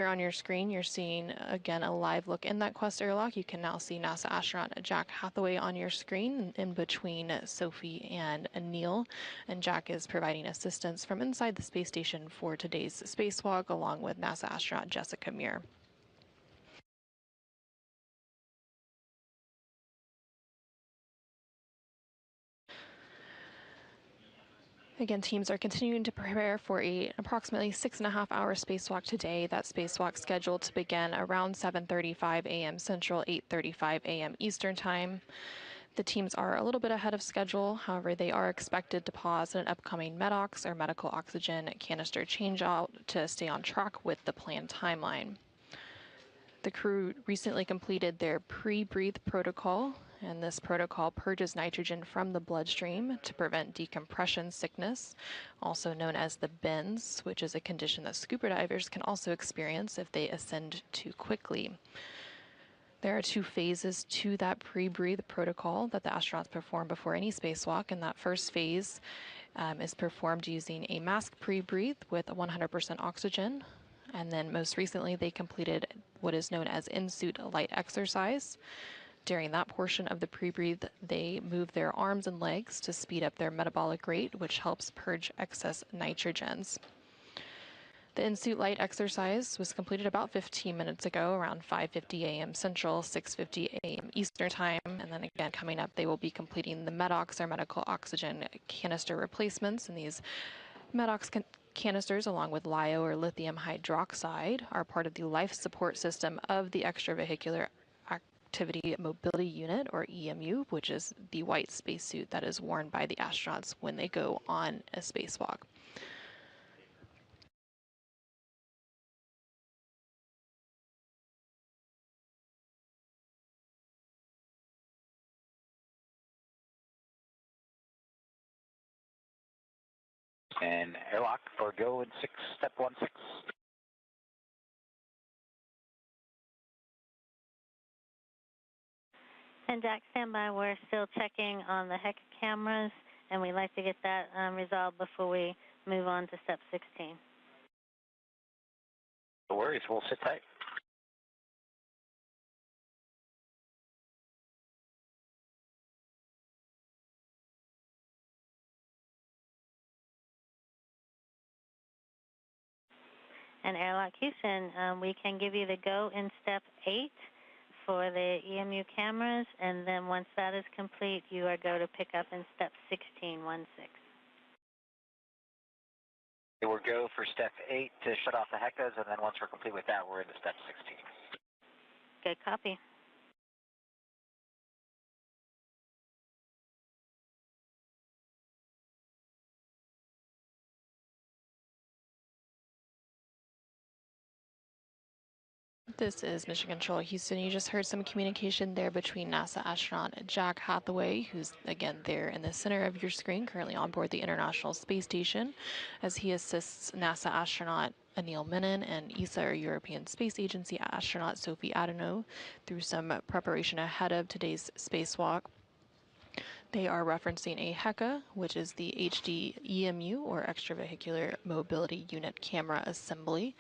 Here on your screen, you're seeing, again, a live look in that Quest airlock. You can now see NASA astronaut Jack Hathaway on your screen in between Sophie and Anil. And Jack is providing assistance from inside the space station for today's spacewalk, along with NASA astronaut Jessica Meir. Again, teams are continuing to prepare for an approximately 6.5-hour spacewalk today. That spacewalk scheduled to begin around 7:35 a.m. Central, 8:35 a.m. Eastern Time. The teams are a little bit ahead of schedule. However, they are expected to pause an upcoming MEDOX or medical oxygen canister changeout to stay on track with the planned timeline. The crew recently completed their pre-breathe protocol, and this protocol purges nitrogen from the bloodstream to prevent decompression sickness, also known as the bends, which is a condition that scuba divers can also experience if they ascend too quickly. There are 2 phases to that pre-breathe protocol that the astronauts perform before any spacewalk, and that first phase is performed using a mask pre-breathe with 100% oxygen. And then most recently, they completed what is known as in-suit light exercise. During that portion of the pre-breathe, they move their arms and legs to speed up their metabolic rate, which helps purge excess nitrogens. The in-suit light exercise was completed about 15 minutes ago, around 5:50 a.m. Central, 6:50 a.m. Eastern Time. And then again, coming up, they will be completing the MEDOX or medical oxygen canister replacements. And these MEDOX canisters, along with LiO or lithium hydroxide, are part of the life support system of the extravehicular activity mobility unit, or EMU, which is the white spacesuit that is worn by the astronauts when they go on a spacewalk. And airlock for go in 6, step 16. And Jack, stand by. We're still checking on the HECA cameras, and we'd like to get that resolved before we move on to step 16. No worries. We'll sit tight. And airlock Houston, we can give you the go in step 8 for the EMU cameras, and then once that is complete, you are go to pick up in step 16. We'll go for step 8 to shut off the HECAs, and then once we're complete with that, we're into step 16. Good copy. This is Mission Control Houston. You just heard some communication there between NASA astronaut Jack Hathaway, who's again there in the center of your screen, currently on board the International Space Station, as he assists NASA astronaut Anil Menon and ESA, or European Space Agency astronaut Sophie Adenot, through some preparation ahead of today's spacewalk. They are referencing a HECA, which is the HD EMU, or Extravehicular Mobility Unit Camera Assembly,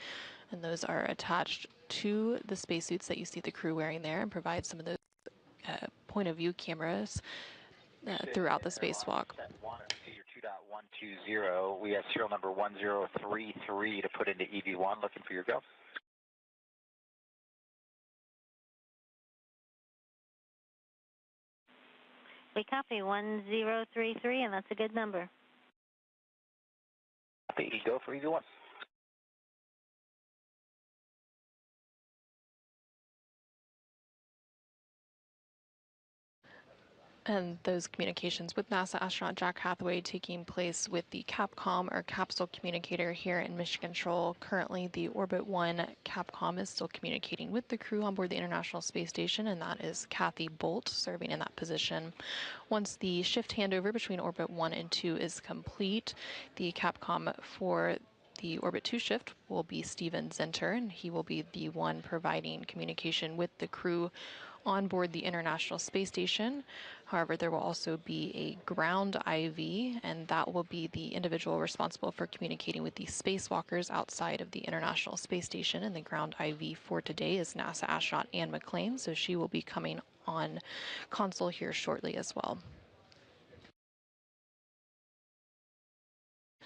and those are attached to the spacesuits that you see the crew wearing there, and provide some of those point-of-view cameras throughout the spacewalk. Your 2.120, we have serial number 1033 to put into EV1, looking for your go. We copy 1033, and that's a good number. Copy, go for EV1. And those communications with NASA astronaut Jack Hathaway taking place with the Capcom, or capsule communicator, here in Mission Control. Currently, the Orbit 1 Capcom is still communicating with the crew on board the International Space Station, and that is Kathy Bolt serving in that position. Once the shift handover between Orbit 1 and 2 is complete, the Capcom for the Orbit 2 shift will be Steven Zenter, and he will be the one providing communication with the crew on board the International Space Station. However, there will also be a ground IV, and that will be the individual responsible for communicating with the spacewalkers outside of the International Space Station. And the ground IV for today is NASA astronaut Anne McClain, so she will be coming on console here shortly as well.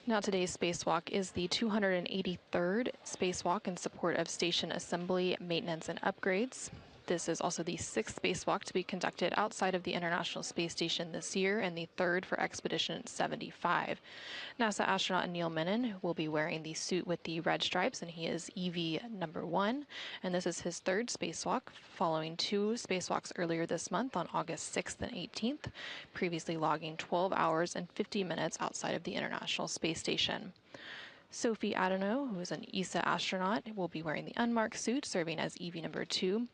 Now, today's spacewalk is the 283rd spacewalk in support of station assembly, maintenance, and upgrades. This is also the 6th spacewalk to be conducted outside of the International Space Station this year, and the 3rd for Expedition 75. NASA astronaut Anil Menon will be wearing the suit with the red stripes, and he is EV number 1. And this is his 3rd spacewalk, following 2 spacewalks earlier this month on August 6th and 18th, previously logging 12 hours and 50 minutes outside of the International Space Station. Sophie Adenot, who is an ESA astronaut, will be wearing the unmarked suit, serving as EV number 2.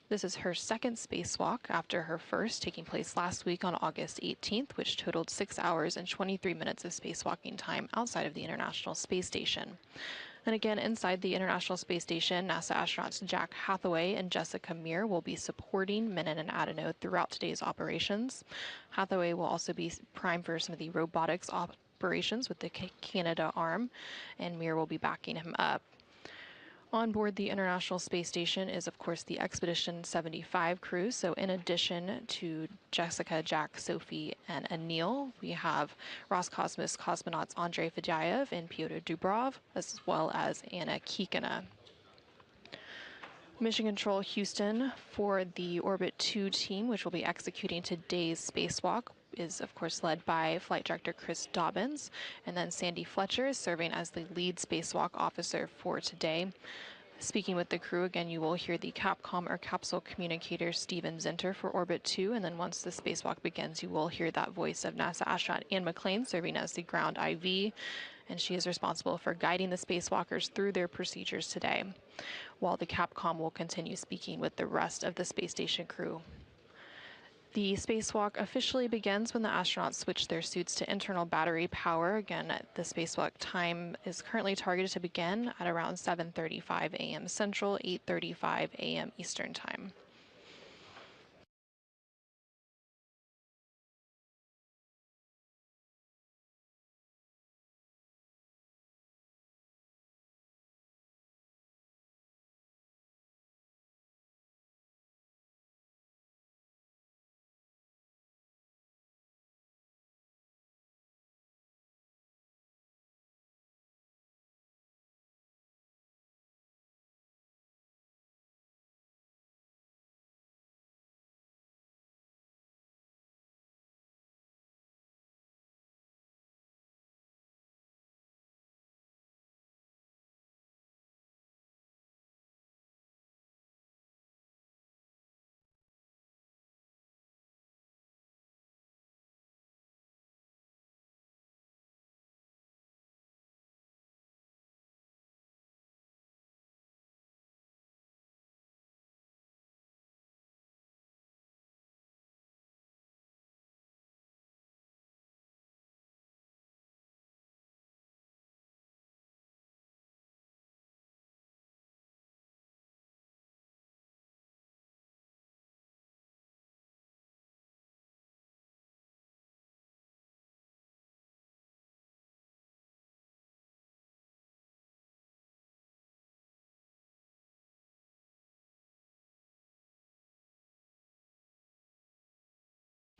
This is her 2nd spacewalk after her first, taking place last week on August 18th, which totaled 6 hours and 23 minutes of spacewalking time outside of the International Space Station. And again, inside the International Space Station, NASA astronauts Jack Hathaway and Jessica Meir will be supporting Menon and Adenot throughout today's operations. Hathaway will also be primed for some of the robotics operations with the Canada arm, and Meir will be backing him up. On board the International Space Station is, of course, the Expedition 75 crew. So in addition to Jessica, Jack, Sophie, and Anil, we have Roscosmos cosmonauts Andrei Fedyaev and Pyotr Dubrov, as well as Anna Kikina. Mission Control Houston for the Orbit 2 team, which will be executing today's spacewalk, is of course led by Flight Director Chris Dobbins, and then Sandy Fletcher is serving as the lead spacewalk officer for today. Speaking with the crew, again, you will hear the Capcom or capsule communicator Steven Zinter for Orbit 2, and then once the spacewalk begins, you will hear that voice of NASA astronaut Anne McClain serving as the ground IV, and she is responsible for guiding the spacewalkers through their procedures today, while the Capcom will continue speaking with the rest of the space station crew. The spacewalk officially begins when the astronauts switch their suits to internal battery power. Again, the spacewalk time is currently targeted to begin at around 7:35 a.m. Central, 8:35 a.m. Eastern Time.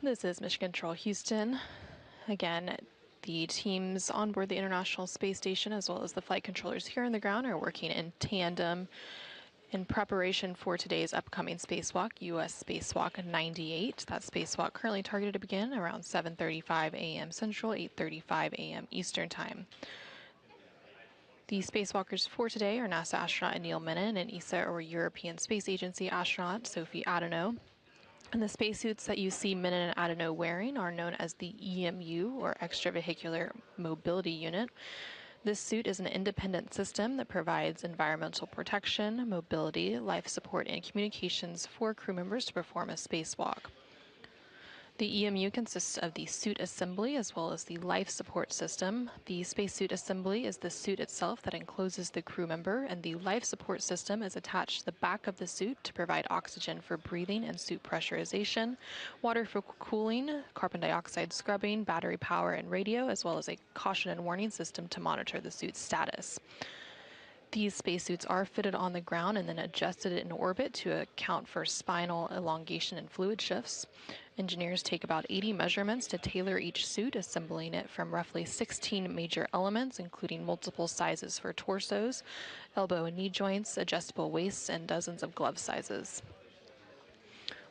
This is Mission Control Houston. Again, the teams on board the International Space Station, as well as the flight controllers here on the ground, are working in tandem in preparation for today's upcoming spacewalk, U.S. Spacewalk 98. That spacewalk currently targeted to begin around 7:35 a.m. Central, 8:35 a.m. Eastern Time. The spacewalkers for today are NASA astronaut Anil Menon and ESA or European Space Agency astronaut Sophie Adenot. And the spacesuits that you see Menon and Adenot wearing are known as the EMU, or Extravehicular Mobility Unit. This suit is an independent system that provides environmental protection, mobility, life support, and communications for crew members to perform a spacewalk. The EMU consists of the suit assembly as well as the life support system. The spacesuit assembly is the suit itself that encloses the crew member, and the life support system is attached to the back of the suit to provide oxygen for breathing and suit pressurization, water for cooling, carbon dioxide scrubbing, battery power, and radio, as well as a caution and warning system to monitor the suit's status. These spacesuits are fitted on the ground and then adjusted in orbit to account for spinal elongation and fluid shifts. Engineers take about 80 measurements to tailor each suit, assembling it from roughly 16 major elements, including multiple sizes for torsos, elbow and knee joints, adjustable waists, and dozens of glove sizes.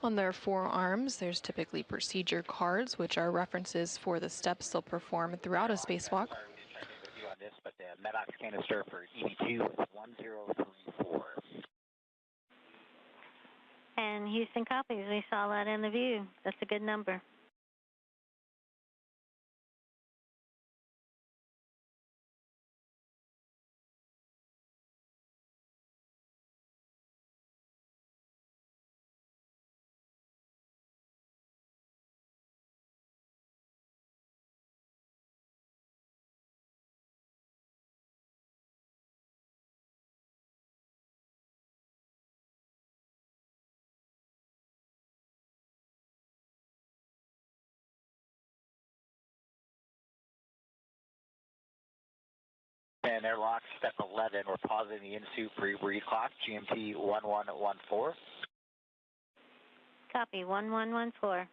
On their forearms, there's typically procedure cards, which are references for the steps they'll perform throughout a spacewalk. On this, but the MEDOX canister for EV2 is 1034. And Houston copies. We saw that in the view. That's a good number. And airlock, step 11, we're pausing the in-suit pre-breathe clock, GMT 1114. Copy, 1114.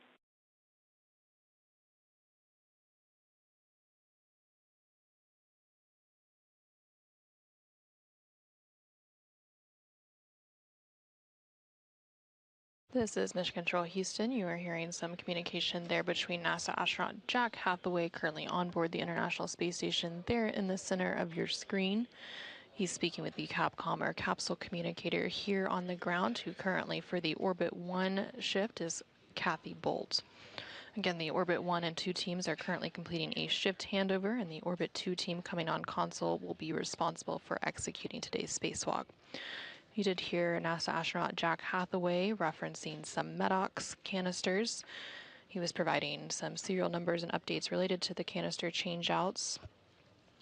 This is Mission Control Houston. You are hearing some communication there between NASA astronaut Jack Hathaway, currently on board the International Space Station, there in the center of your screen. He's speaking with the Capcom, or capsule communicator, here on the ground, who currently for the Orbit 1 shift is Kathy Bolt. Again, the Orbit 1 and 2 teams are currently completing a shift handover, and the Orbit 2 team coming on console will be responsible for executing today's spacewalk. You did hear NASA astronaut Jack Hathaway referencing some MEDOX canisters. He was providing some serial numbers and updates related to the canister changeouts.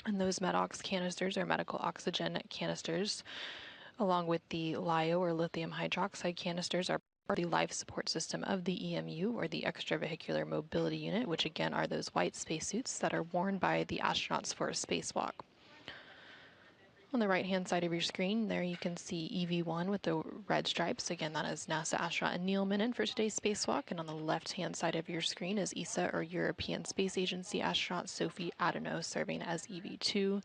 And those MEDOX canisters are medical oxygen canisters, along with the LiO, or lithium hydroxide canisters, are part of the life support system of the EMU, or the extravehicular mobility unit, which again are those white spacesuits that are worn by the astronauts for a spacewalk. On the right-hand side of your screen, there you can see EV1 with the red stripes. Again, that is NASA astronaut Anil Menon for today's spacewalk. And on the left-hand side of your screen is ESA, or European Space Agency astronaut Sophie Adenot, serving as EV2.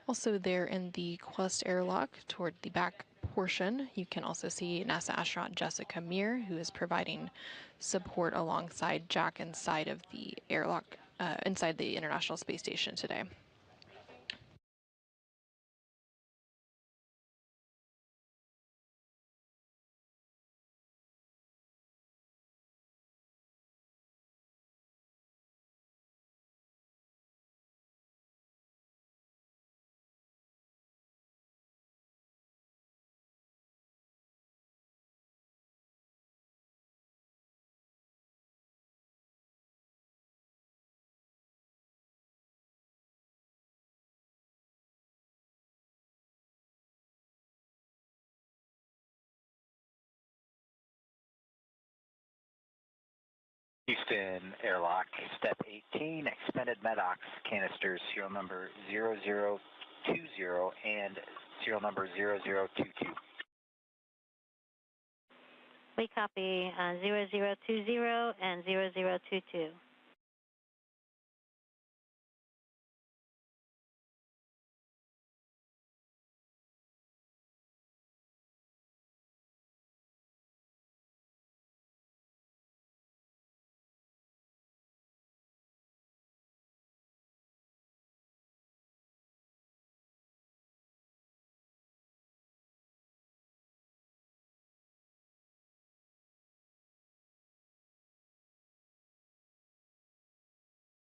Also there in the Quest airlock toward the back portion, you can also see NASA astronaut Jessica Meir, who is providing support alongside Jack inside of the airlock, inside the International Space Station today. Houston airlock, step 18, expended MEDOX canisters, serial number 0020 and serial number 0022. We copy 0020 and 0022.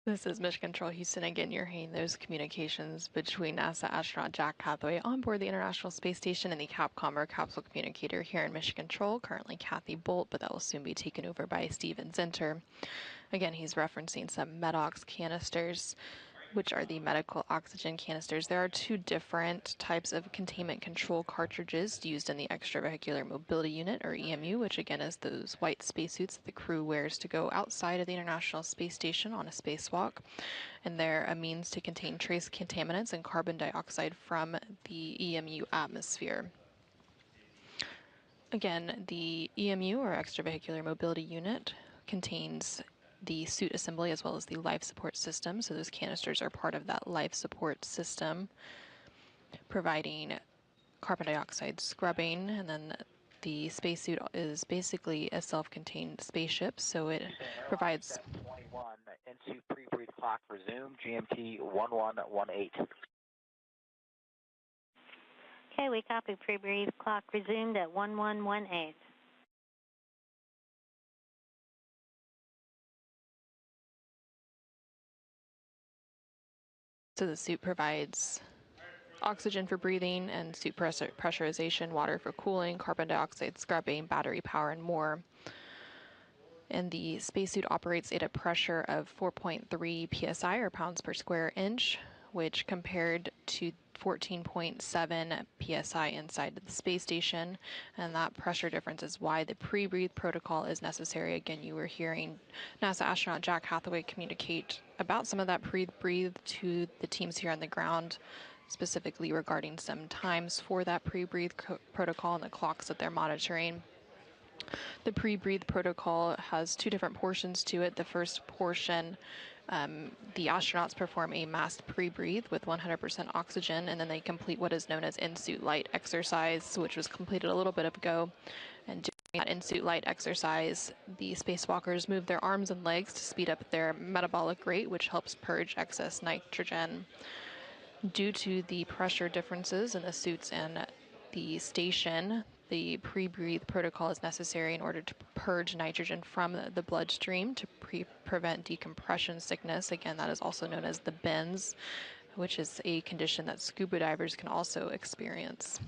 This is Mission Control Houston again. You're hearing those communications between NASA astronaut Jack Hathaway on board the International Space Station and the Capcom or capsule communicator here in Mission Control. Currently Kathy Bolt, but that will soon be taken over by Steven Zinter. Again, he's referencing some Medox canisters, which are the medical oxygen canisters. There are two different types of containment control cartridges used in the extravehicular mobility unit, or EMU, which again is those white spacesuits that the crew wears to go outside of the International Space Station on a spacewalk. And they're a means to contain trace contaminants and carbon dioxide from the EMU atmosphere. Again, the EMU, or extravehicular mobility unit, contains the suit assembly as well as the life support system. So those canisters are part of that life support system, providing carbon dioxide scrubbing. And then the spacesuit is basically a self-contained spaceship, so it provides... 21, in-suit pre-breathe clock resume, GMT 1118. Okay, we copy. Pre-breathe clock resumed at 1118. So the suit provides oxygen for breathing and suit pressurization, water for cooling, carbon dioxide scrubbing, battery power, and more. And the spacesuit operates at a pressure of 4.3 psi, or pounds per square inch, which compared to 14.7 psi inside the space station. And that pressure difference is why the pre-breathe protocol is necessary. Again, you were hearing NASA astronaut Jack Hathaway communicate about some of that pre-breathe to the teams here on the ground, specifically regarding some times for that pre-breathe protocol and the clocks that they're monitoring. The pre-breathe protocol has two different portions to it. The first portion, the astronauts perform a masked pre-breathe with 100% oxygen, and then they complete what is known as in-suit light exercise, which was completed a little bit ago. And during that in-suit light exercise, the spacewalkers move their arms and legs to speed up their metabolic rate, which helps purge excess nitrogen. Due to the pressure differences in the suits and the station, the pre-breathe protocol is necessary in order to purge nitrogen from the bloodstream to prevent decompression sickness. Again, that is also known as the bends, which is a condition that scuba divers can also experience.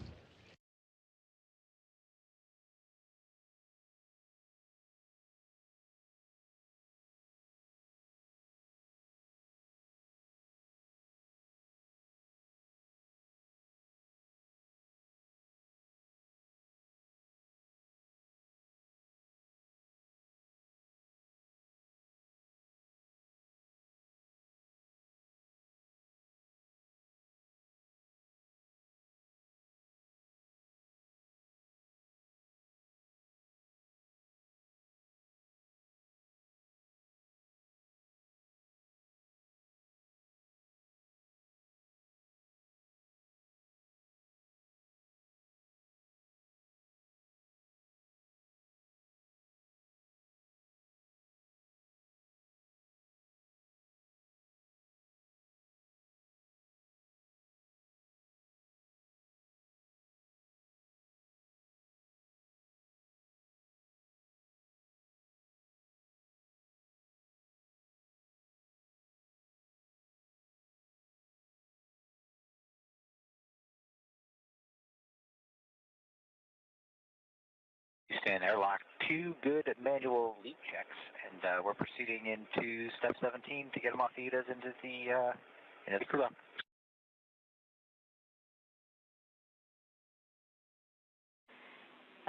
Houston, airlock 2, good manual leak checks, and we're proceeding into step 17 to get them off the ETAs into the crew lock.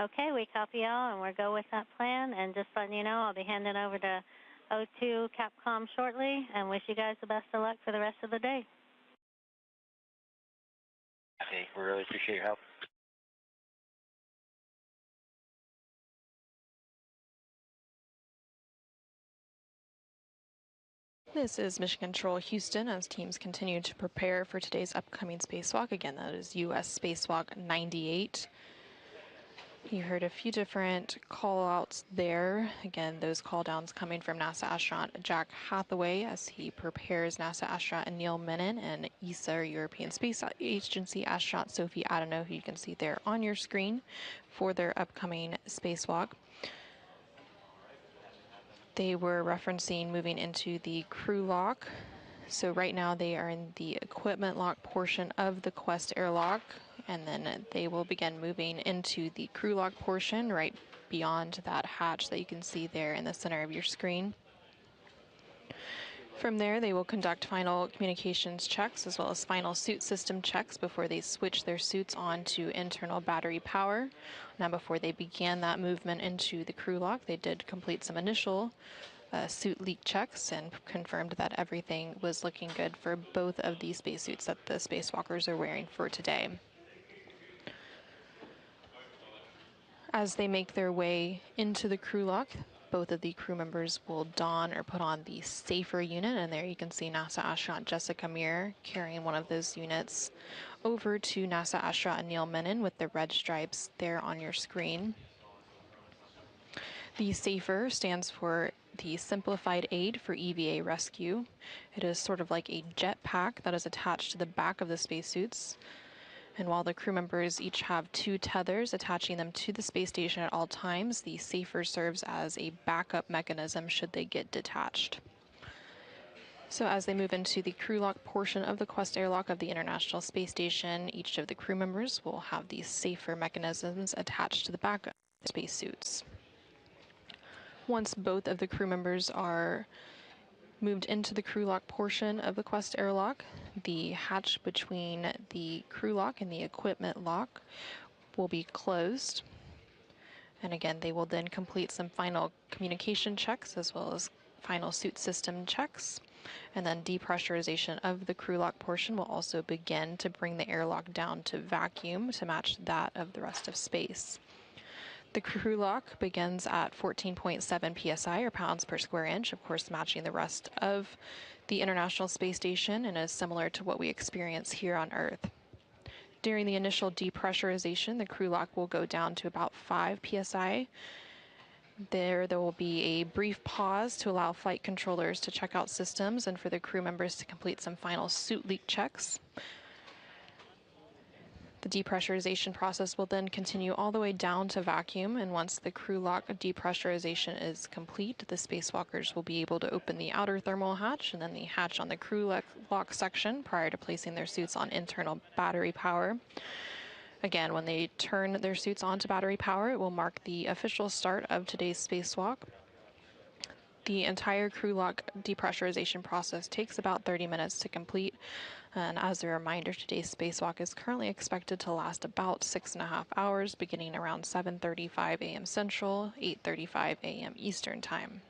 Okay, we copy all, and we'll go with that plan. And just letting you know, I'll be handing over to O2 Capcom shortly, and wish you guys the best of luck for the rest of the day. Okay, we really appreciate your help. This is Mission Control Houston as teams continue to prepare for today's upcoming spacewalk. Again, that is U.S. Spacewalk 98. You heard a few different call-outs there. Again, those call-downs coming from NASA astronaut Jack Hathaway as he prepares NASA astronaut Anil Menon and ESA, or European Space Agency astronaut Sophie Adenot, who you can see there on your screen, for their upcoming spacewalk. They were referencing moving into the crew lock. So right now they are in the equipment lock portion of the Quest airlock, and then they will begin moving into the crew lock portion right beyond that hatch that you can see there in the center of your screen. From there, they will conduct final communications checks as well as final suit system checks before they switch their suits on to internal battery power. Now, before they began that movement into the crew lock, they did complete some initial suit leak checks and confirmed that everything was looking good for both of the spacesuits that the spacewalkers are wearing for today. As they make their way into the crew lock, both of the crew members will don or put on the safer unit, and there you can see NASA astronaut Jessica Meir carrying one of those units over to NASA astronaut Anil Menon with the red stripes there on your screen. The SAFER stands for the Simplified Aid for EVA Rescue. It is sort of like a jet pack that is attached to the back of the spacesuits. And while the crew members each have 2 tethers attaching them to the space station at all times, the SAFER serves as a backup mechanism should they get detached. So as they move into the crew lock portion of the Quest airlock of the International Space Station, each of the crew members will have these SAFER mechanisms attached to the back of the spacesuits. Once both of the crew members are moved into the crew lock portion of the Quest airlock, the hatch between the crew lock and the equipment lock will be closed. And again, they will then complete some final communication checks as well as final suit system checks. And then depressurization of the crew lock portion will also begin to bring the airlock down to vacuum to match that of the rest of space. The crew lock begins at 14.7 psi, or pounds per square inch, of course matching the rest of the International Space Station, and is similar to what we experience here on Earth. During the initial depressurization, the crew lock will go down to about 5 psi. There will be a brief pause to allow flight controllers to check out systems and for the crew members to complete some final suit leak checks. The depressurization process will then continue all the way down to vacuum, and once the crew lock depressurization is complete, the spacewalkers will be able to open the outer thermal hatch and then the hatch on the crew lock section prior to placing their suits on internal battery power. Again, when they turn their suits onto battery power, it will mark the official start of today's spacewalk. The entire crew lock depressurization process takes about 30 minutes to complete. And as a reminder, today's spacewalk is currently expected to last about 6.5 hours, beginning around 7:35 a.m. Central, 8:35 a.m. Eastern Time.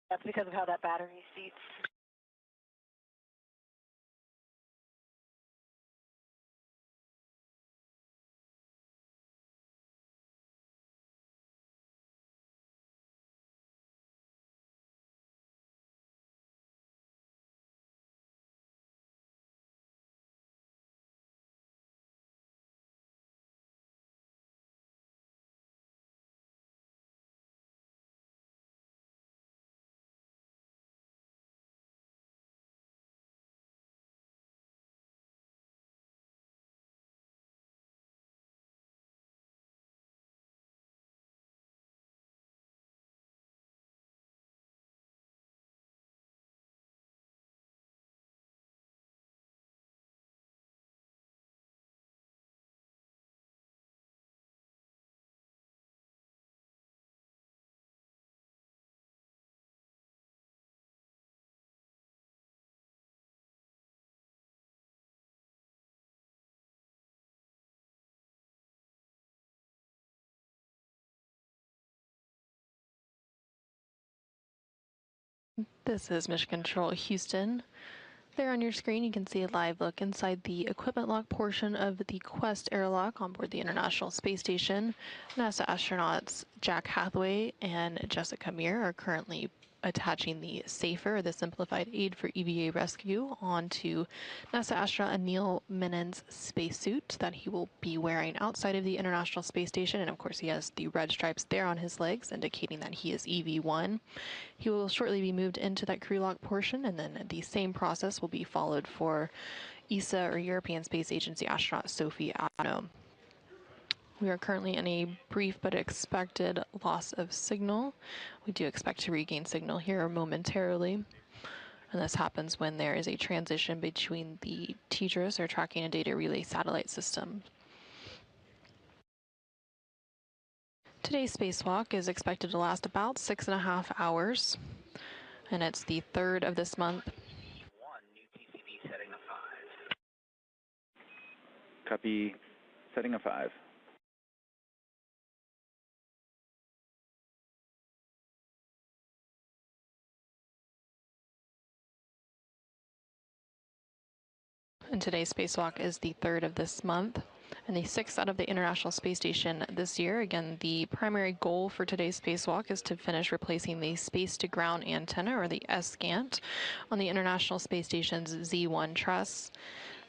That's because of how that battery seats. This is Mission Control Houston. There on your screen, you can see a live look inside the equipment lock portion of the Quest airlock on board the International Space Station. NASA astronauts Jack Hathaway and Jessica Meir are currently attaching the SAFER, the Simplified Aid for EVA Rescue, onto NASA astronaut Anil Menon's spacesuit that he will be wearing outside of the International Space Station. And of course, he has the red stripes there on his legs, indicating that he is EV1. He will shortly be moved into that crew lock portion, and then the same process will be followed for ESA, or European Space Agency astronaut Sophie Adenot. We are currently in a brief but expected loss of signal. We do expect to regain signal here momentarily. And this happens when there is a transition between the TDRS, or Tracking and Data Relay Satellite System. Today's spacewalk is expected to last about 6.5 hours, and it's the 3rd of this month. New TCV setting of 5. Copy, setting of 5. And today's spacewalk is the 3rd of this month, and the 6th out of the International Space Station this year. Again, the primary goal for today's spacewalk is to finish replacing the space-to-ground antenna, or the SGANT, on the International Space Station's Z1 truss.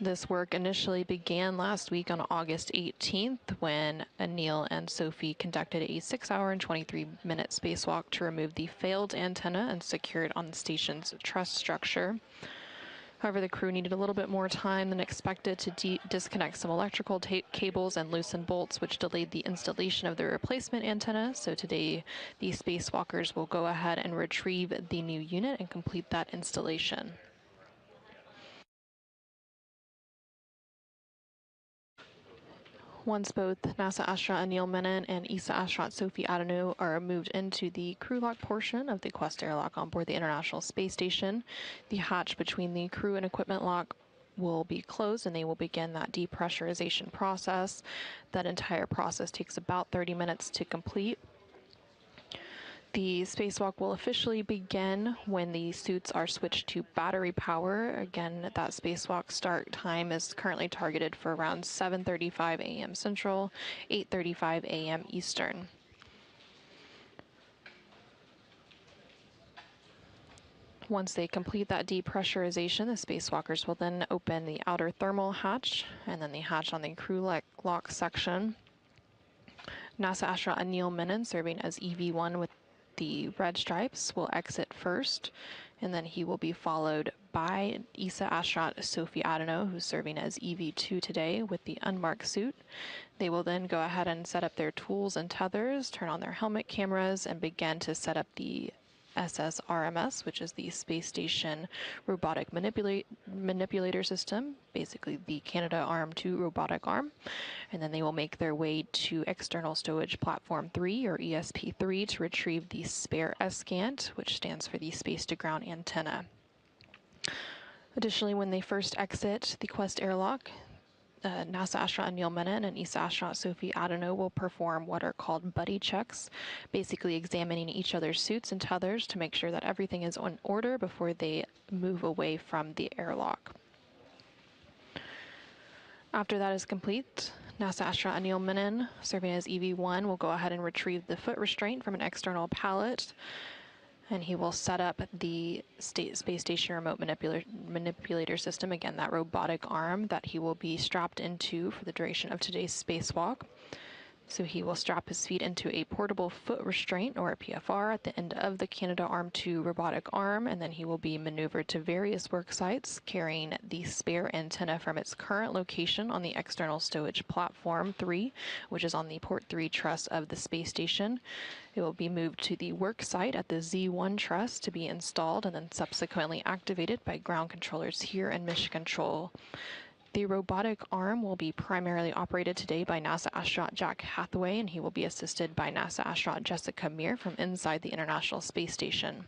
This work initially began last week on August 18th, when Anil and Sophie conducted a 6-hour and 23-minute spacewalk to remove the failed antenna and secure it on the station's truss structure. However, the crew needed a little bit more time than expected to disconnect some electrical cables and loosen bolts, which delayed the installation of the replacement antenna. So today, the spacewalkers will go ahead and retrieve the new unit and complete that installation. Once both NASA astronaut Anil Menon and ESA astronaut Sophie Adenot are moved into the crew lock portion of the Quest airlock on board the International Space Station, the hatch between the crew and equipment lock will be closed, and they will begin that depressurization process. That entire process takes about 30 minutes to complete. The spacewalk will officially begin when the suits are switched to battery power. Again, that spacewalk start time is currently targeted for around 7:35 a.m. Central, 8:35 a.m. Eastern. Once they complete that depressurization, the spacewalkers will then open the outer thermal hatch and then the hatch on the crew lock section. NASA astronaut Anil Menon, serving as EV1 with the red stripes, will exit first, and then he will be followed by ESA astronaut Sophie Adenot, who's serving as EV2 today with the unmarked suit. They will then go ahead and set up their tools and tethers, turn on their helmet cameras, and begin to set up the SSRMS, which is the Space Station Robotic Manipulator System, basically the Canadarm2 robotic arm. And then they will make their way to External Stowage Platform 3, or ESP3, to retrieve the spare SGANT, which stands for the Space-to-Ground Antenna. Additionally, when they first exit the Quest airlock, NASA astronaut Anil Menon and ESA astronaut Sophie Adenot will perform what are called buddy checks, basically examining each other's suits and tethers to make sure that everything is in order before they move away from the airlock. After that is complete, NASA astronaut Anil Menon, serving as EV1, will go ahead and retrieve the foot restraint from an external pallet, and he will set up the Space Station Remote Manipulator System, again, that robotic arm that he will be strapped into for the duration of today's spacewalk. So he will strap his feet into a portable foot restraint, or a PFR, at the end of the Canadarm2 robotic arm, and then he will be maneuvered to various work sites, carrying the spare antenna from its current location on the External Stowage Platform 3, which is on the Port 3 truss of the space station. It will be moved to the work site at the Z1 truss to be installed and then subsequently activated by ground controllers here in Mission Control. The robotic arm will be primarily operated today by NASA astronaut Jack Hathaway, and he will be assisted by NASA astronaut Jessica Meir from inside the International Space Station.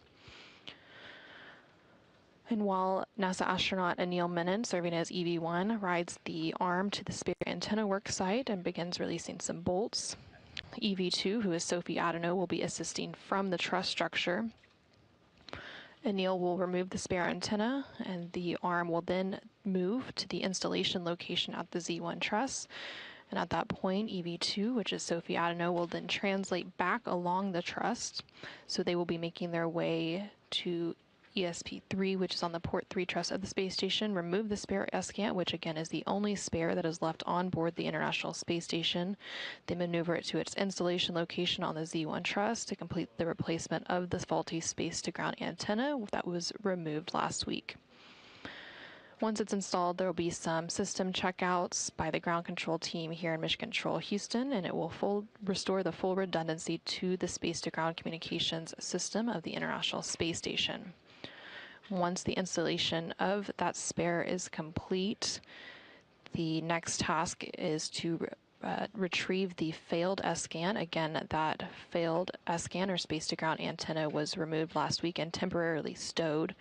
And while NASA astronaut Anil Menon, serving as EV1, rides the arm to the spare antenna work site and begins releasing some bolts, EV2, who is Sophie Adenot, will be assisting from the truss structure. Anil will remove the spare antenna, and the arm will then move to the installation location at the Z1 truss. And at that point, EV2, which is Sophie Adenot, will then translate back along the truss. So they will be making their way to ESP3, which is on the port 3 truss of the space station, remove the spare escant, which again is the only spare that is left on board the International Space Station. They maneuver it to its installation location on the Z1 truss to complete the replacement of the faulty space-to-ground antenna that was removed last week. Once it's installed, there will be some system checkouts by the ground control team here in Mission Control Houston, and it will restore the full redundancy to the space-to-ground communications system of the International Space Station. Once the installation of that spare is complete, the next task is to retrieve the failed escant. Again, that failed escant or space-to-ground antenna was removed last week and temporarily stowed.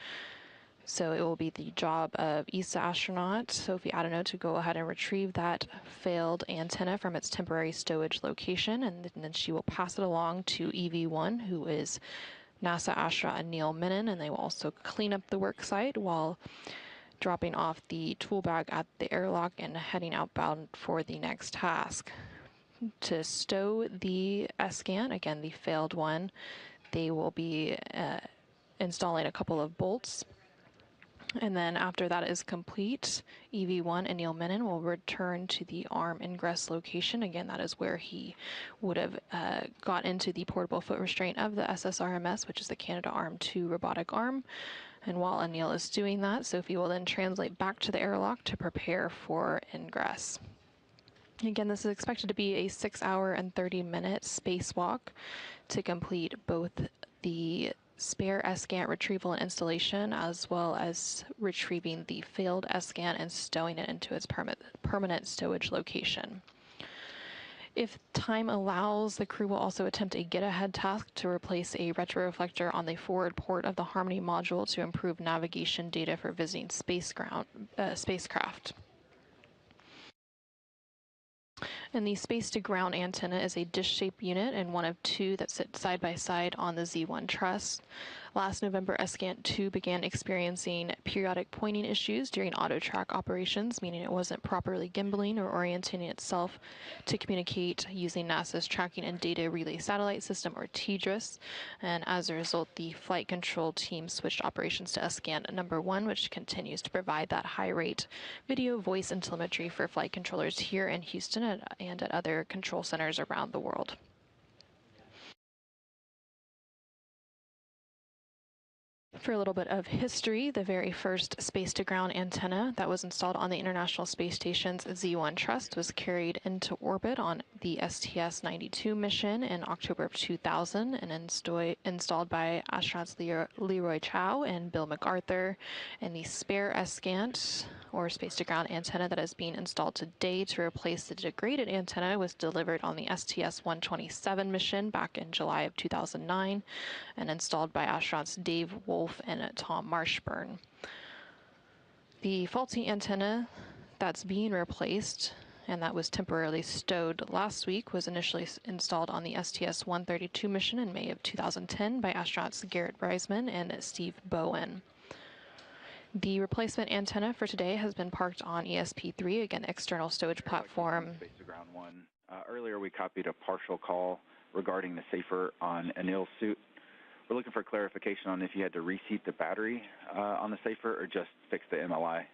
So it will be the job of ESA astronaut Sophie Adenot to go ahead and retrieve that failed antenna from its temporary stowage location, and then she will pass it along to EV1, who is NASA astronaut Anil Menon, and they will also clean up the work site while dropping off the tool bag at the airlock and heading outbound for the next task. To stow the escant, again the failed one, they will be installing a couple of bolts. And then after that is complete, EV1 and Anil Menon will return to the arm ingress location. Again, that is where he would have got into the portable foot restraint of the SSRMS, which is the Canadarm2 robotic arm. And while Anil is doing that, Sophie will then translate back to the airlock to prepare for ingress. Again, this is expected to be a 6-hour and 30-minute spacewalk to complete both the spare escant retrieval and installation, as well as retrieving the failed escant and stowing it into its permanent stowage location. If time allows, the crew will also attempt a get-ahead task to replace a retroreflector on the forward port of the Harmony module to improve navigation data for visiting spacecraft. And the space-to-ground antenna is a dish-shaped unit and one of two that sit side by side on the Z1 truss. Last November, escant 2 began experiencing periodic pointing issues during auto-track operations, meaning it wasn't properly gimbaling or orienting itself to communicate using NASA's Tracking and Data Relay Satellite System, or TDRS. And as a result, the flight control team switched operations to escant number 1, which continues to provide that high-rate video, voice, and telemetry for flight controllers here in Houston and at other control centers around the world. For a little bit of history, the very first space-to-ground antenna that was installed on the International Space Station's Z1 truss was carried into orbit on the STS-92 mission in October of 2000 and installed by astronauts Leroy Chow and Bill MacArthur. And the spare escant, or space-to-ground antenna, that is being installed today to replace the degraded antenna was delivered on the STS-127 mission back in July of 2009 and installed by astronauts Dave Wolf and Tom Marshburn. The faulty antenna that's being replaced and that was temporarily stowed last week was initially installed on the STS-132 mission in May of 2010 by astronauts Garrett Reisman and Steve Bowen. The replacement antenna for today has been parked on ESP3, again, external stowage platform. Space to ground 1. Earlier we copied a partial call regarding the safer on Anil's suit. We're looking for clarification on if you had to reseat the battery on the safer or just fix the MLI.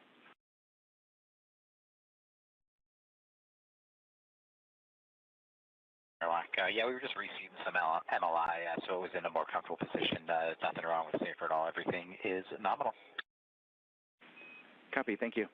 Yeah, we were just reseating some MLI, so it was in a more comfortable position. Nothing wrong with the safer at all. Everything is nominal. Copy, thank you.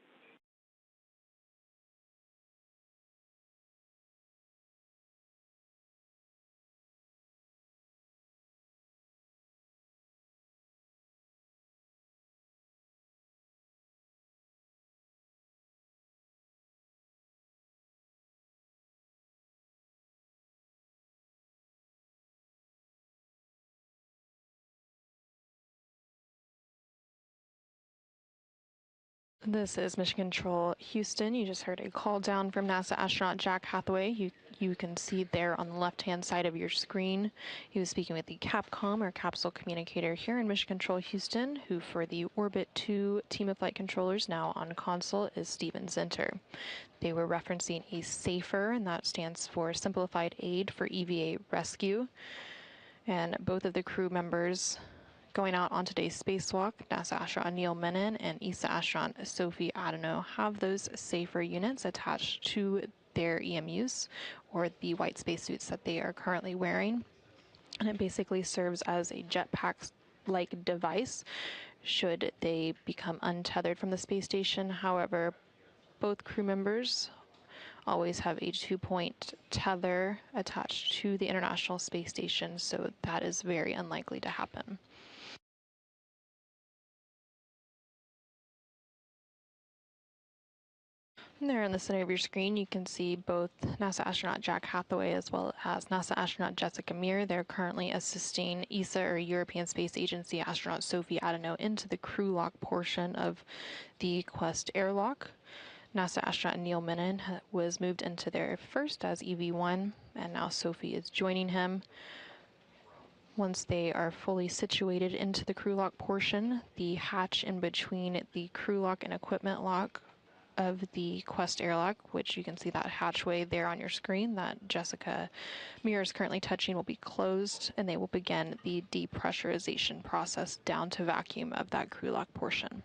This is Mission Control Houston. You just heard a call down from NASA astronaut Jack Hathaway. You you can see there on the left-hand side of your screen. He was speaking with the CAPCOM, or Capsule Communicator, here in Mission Control Houston, who for the Orbit 2 team of flight controllers now on console is Steven Zinter. They were referencing a SAFER, and that stands for Simplified Aid for EVA Rescue. And both of the crew members going out on today's spacewalk, NASA astronaut Anil Menon and ESA astronaut Sophie Adenot, have those SAFER units attached to their EMUs, or the white spacesuits that they are currently wearing. And it basically serves as a jetpack-like device should they become untethered from the space station. However, both crew members always have a 2-point tether attached to the International Space Station, so that is very unlikely to happen. And there in the center of your screen, you can see both NASA astronaut Jack Hathaway as well as NASA astronaut Jessica Meir. They're currently assisting ESA, or European Space Agency, astronaut Sophie Adenot into the crew lock portion of the Quest airlock. NASA astronaut Neil Menon was moved into there first as EV1, and now Sophie is joining him. Once they are fully situated into the crew lock portion, the hatch in between the crew lock and equipment lock of the Quest airlock, which you can see that hatchway there on your screen that Jessica Meir is currently touching, will be closed, and they will begin the depressurization process down to vacuum of that crew lock portion.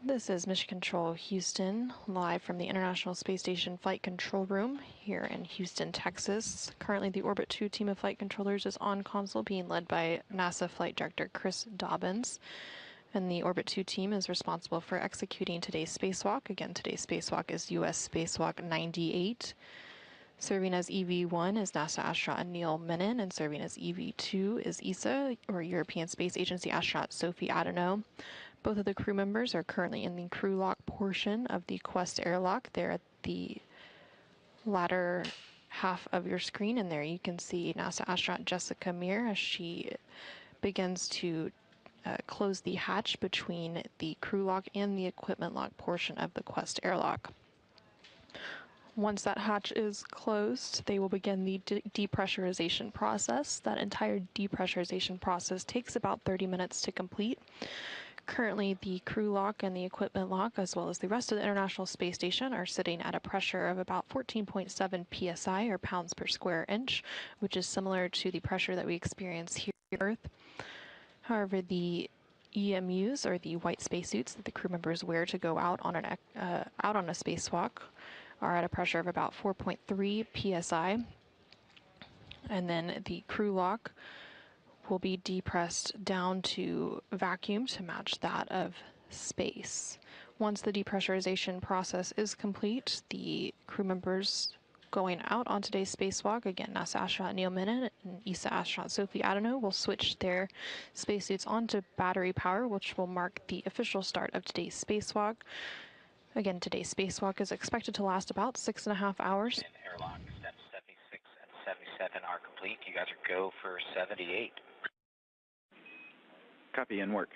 This is Mission Control Houston, live from the International Space Station Flight Control Room here in Houston, Texas. Currently, the Orbit 2 team of flight controllers is on console, being led by NASA Flight Director Chris Dobbins. And the Orbit 2 team is responsible for executing today's spacewalk. Again, today's spacewalk is U.S. Spacewalk 98. Serving as EV1 is NASA astronaut Anil Menon, and serving as EV2 is ESA, or European Space Agency astronaut Sophie Adenot. Both of the crew members are currently in the crew lock portion of the Quest airlock. They're at the latter half of your screen, and there you can see NASA astronaut Jessica Meir as she begins to close the hatch between the crew lock and the equipment lock portion of the Quest airlock. Once that hatch is closed, they will begin the depressurization process. That entire depressurization process takes about 30 minutes to complete. Currently, the crew lock and the equipment lock, as well as the rest of the International Space Station, are sitting at a pressure of about 14.7 psi, or pounds per square inch, which is similar to the pressure that we experience here on Earth. However, the EMUs, or the white spacesuits that the crew members wear to go out on a spacewalk, are at a pressure of about 4.3 psi. And then the crew lock will be depressed down to vacuum to match that of space. Once the depressurization process is complete, the crew members going out on today's spacewalk, again, NASA astronaut Neil Menon and ESA astronaut Sophie Adenot, will switch their spacesuits onto battery power, which will mark the official start of today's spacewalk. Again, today's spacewalk is expected to last about 6.5 hours. Airlock steps 76 and 77 are complete. You guys are go for 78. Copy and work.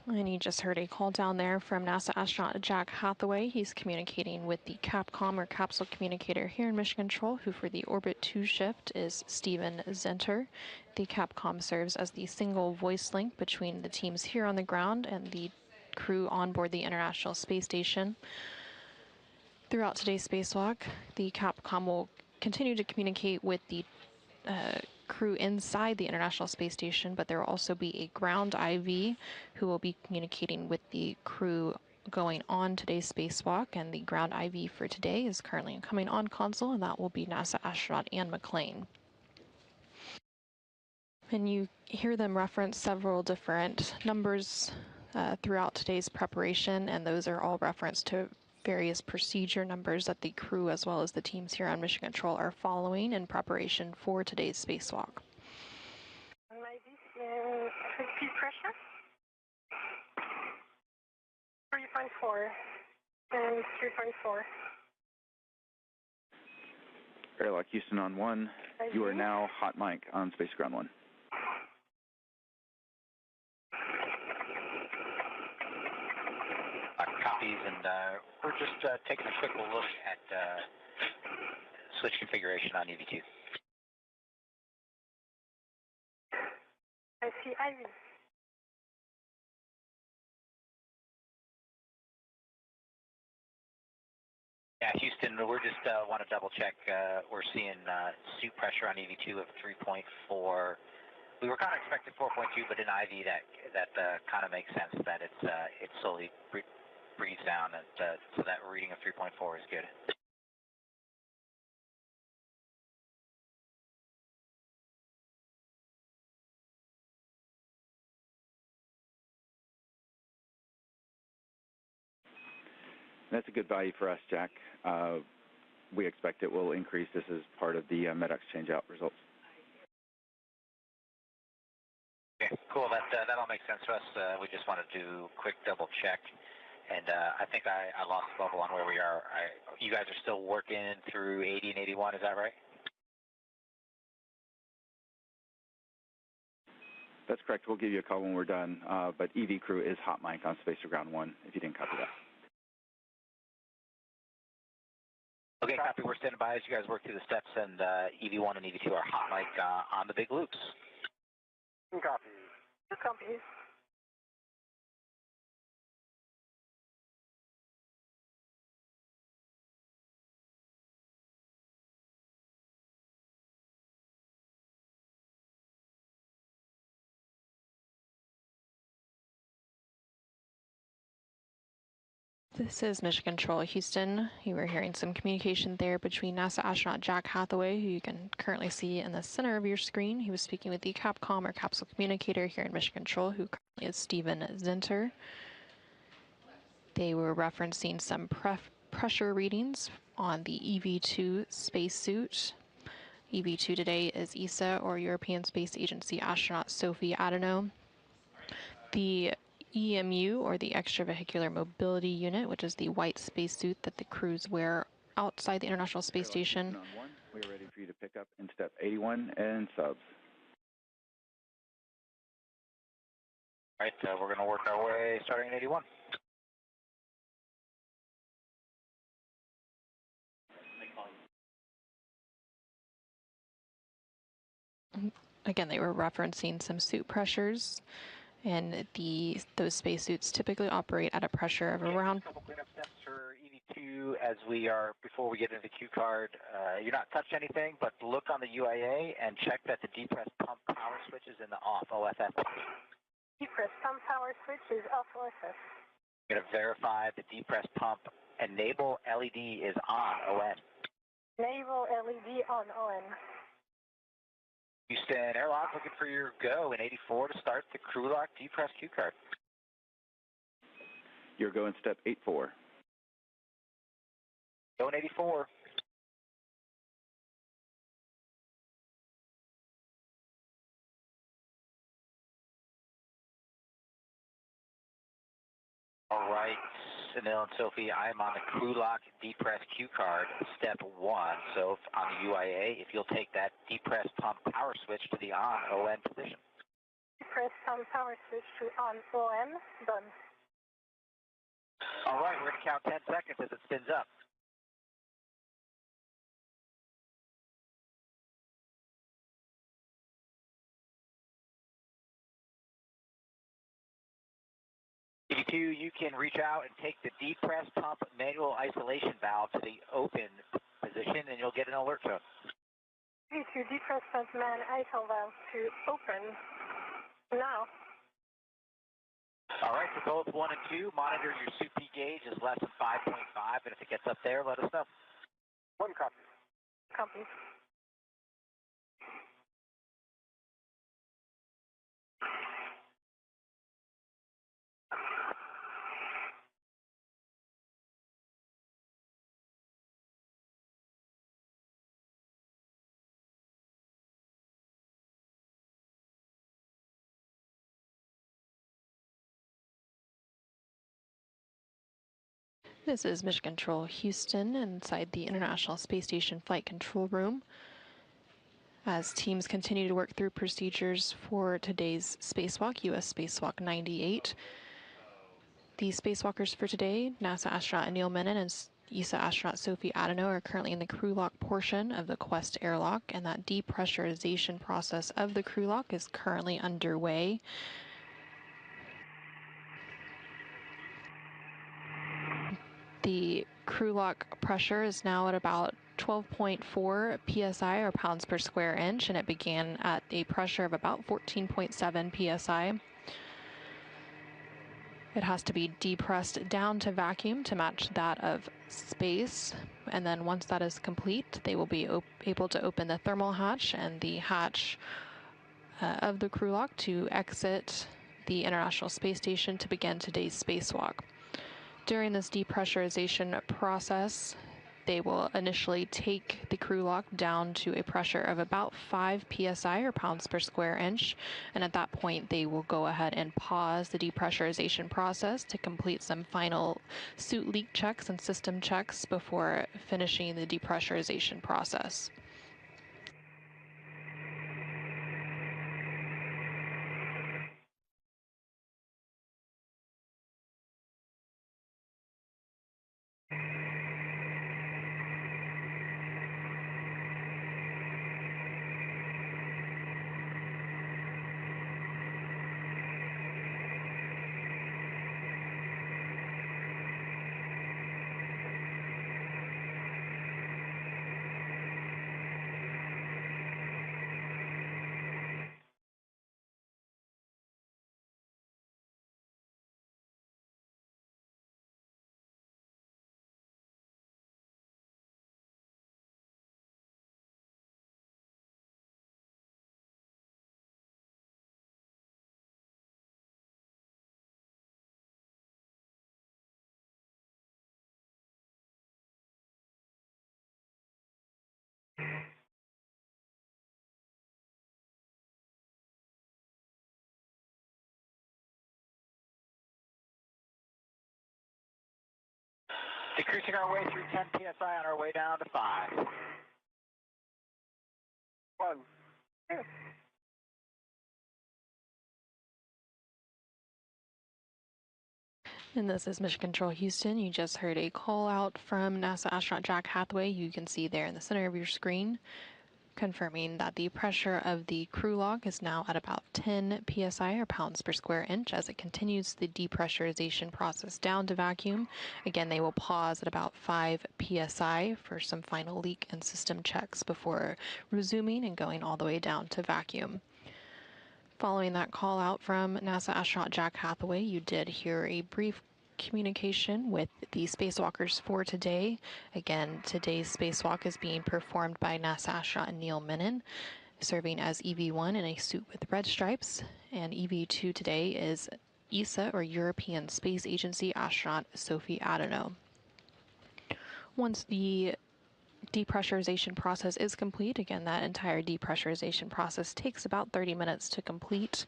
And you just heard a call down there from NASA astronaut Jack Hathaway. He's communicating with the Capcom, or capsule communicator, here in Mission Control, who for the Orbit 2 shift is Steven Zenter. The Capcom serves as the single voice link between the teams here on the ground and the crew on board the International Space Station. Throughout today's spacewalk, the Capcom will continue to communicate with the crew inside the International Space Station, but there will also be a ground IV who will be communicating with the crew going on today's spacewalk, and the ground IV for today is currently coming on console, and that will be NASA astronaut Ann McLean. And you hear them reference several different numbers throughout today's preparation, and those are all referenced to various procedure numbers that the crew, as well as the teams here on Mission Control, are following in preparation for today's spacewalk. Maybe speed pressure 3.4 and 3.4. Airlock Houston on 1. You are now hot mic on Space Ground 1. Copies, and we're just taking a quick look at switch configuration on EV2. I see Ivy. Yeah, Houston, we're just want to double check. We're seeing suit pressure on EV2 of 3.4. We were kind of expecting 4.2, but in IV that kind of makes sense that it slowly breathes down, and so that reading of 3.4 is good. That's a good value for us, Jack. We expect it will increase. This is part of the MEDOX changeout results. Okay, cool. That all makes sense to us. We just wanted to do a quick double check. And I think I lost the bubble on where we are. You guys are still working through 80 and 81, is that right? That's correct. We'll give you a call when we're done. But EV crew is hot mic on Space Ground 1, if you didn't copy that. Okay, copy. We're standing by as you guys work through the steps, and EV1 and EV2 are hot mic on the big loops. Copy. Copy. This is Mission Control Houston. You were hearing some communication there between NASA astronaut Jack Hathaway, who you can currently see in the center of your screen. He was speaking with the Capcom or capsule communicator here in Mission Control, who currently is Steven Zinter. They were referencing some pressure readings on the EV-2 spacesuit. EV-2 today is ESA, or European Space Agency astronaut Sophie Adenot. The EMU, or the Extravehicular Mobility Unit, which is the white spacesuit that the crews wear outside the International Space Station. On one, we are ready for you to pick up in step 81 and subs. All right, we're going to work our way starting at 81. Again, they were referencing some suit pressures, and those spacesuits typically operate at a pressure of around... A couple cleanup steps for EV2 as before we get into the Q card. You're not touched anything, but look on the UIA and check that the depressed pump power switch is in the off OFS. Depressed pump power switch is off OFS. We're going to verify the depressed pump enable LED is on ON. Enable LED on ON. Houston Airlock, looking for your go in 84 to start the crew lock depressed Q card. Your go in step 84. Go in 84. All right, Anil and Sophie, I'm on the crew lock depressed Q card, step 1. So on the UIA, if you'll take that depressed pump power switch to the on ON position. Depressed pump power switch to on ON, done. All right, we're going to count 10 seconds as it spins up. EV2, you can reach out and take the depressed pump manual isolation valve to the open position, and you'll get an alert tone. EV2, depressed pump man ISO valve to open now. All right, for both 1 and 2, monitor your suit P gauge is less than 5.5, and if it gets up there, let us know. 1 copy. Copy. This is Mission Control Houston inside the International Space Station Flight Control Room. As teams continue to work through procedures for today's spacewalk, U.S. Spacewalk 98. The spacewalkers for today, NASA astronaut Anil Menon and ESA astronaut Sophie Adenot, are currently in the crew lock portion of the Quest airlock, and that depressurization process of the crew lock is currently underway. The crew lock pressure is now at about 12.4 psi, or pounds per square inch, and it began at a pressure of about 14.7 psi. It has to be depressed down to vacuum to match that of space, and then once that is complete, they will be able to open the thermal hatch and the hatch of the crew lock to exit the International Space Station to begin today's spacewalk. During this depressurization process, they will initially take the crew lock down to a pressure of about 5 psi, or pounds per square inch, and at that point they will go ahead and pause the depressurization process to complete some final suit leak checks and system checks before finishing the depressurization process. Decreasing our way through 10 psi on our way down to 5. 1, 2. And this is Mission Control Houston. You just heard a call out from NASA astronaut Jack Hathaway. You can see there in the center of your screen, confirming that the pressure of the crew log is now at about 10 psi or pounds per square inch as it continues the depressurization process down to vacuum. Again, they will pause at about 5 psi for some final leak and system checks before resuming and going all the way down to vacuum. Following that call out from NASA astronaut Jack Hathaway, you did hear a brief communication with the spacewalkers for today. Again, today's spacewalk is being performed by NASA astronaut Anil Menon, serving as EV1 in a suit with red stripes, and EV2 today is ESA, or European Space Agency astronaut Sophie Adenot. Once the depressurization process is complete, again, that entire depressurization process takes about 30 minutes to complete.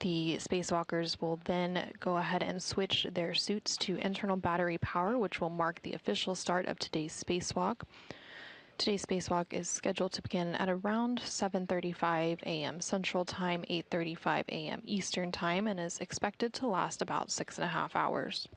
The spacewalkers will then go ahead and switch their suits to internal battery power, which will mark the official start of today's spacewalk. Today's spacewalk is scheduled to begin at around 7:35 a.m. Central Time, 8:35 a.m. Eastern Time, and is expected to last about 6.5 hours.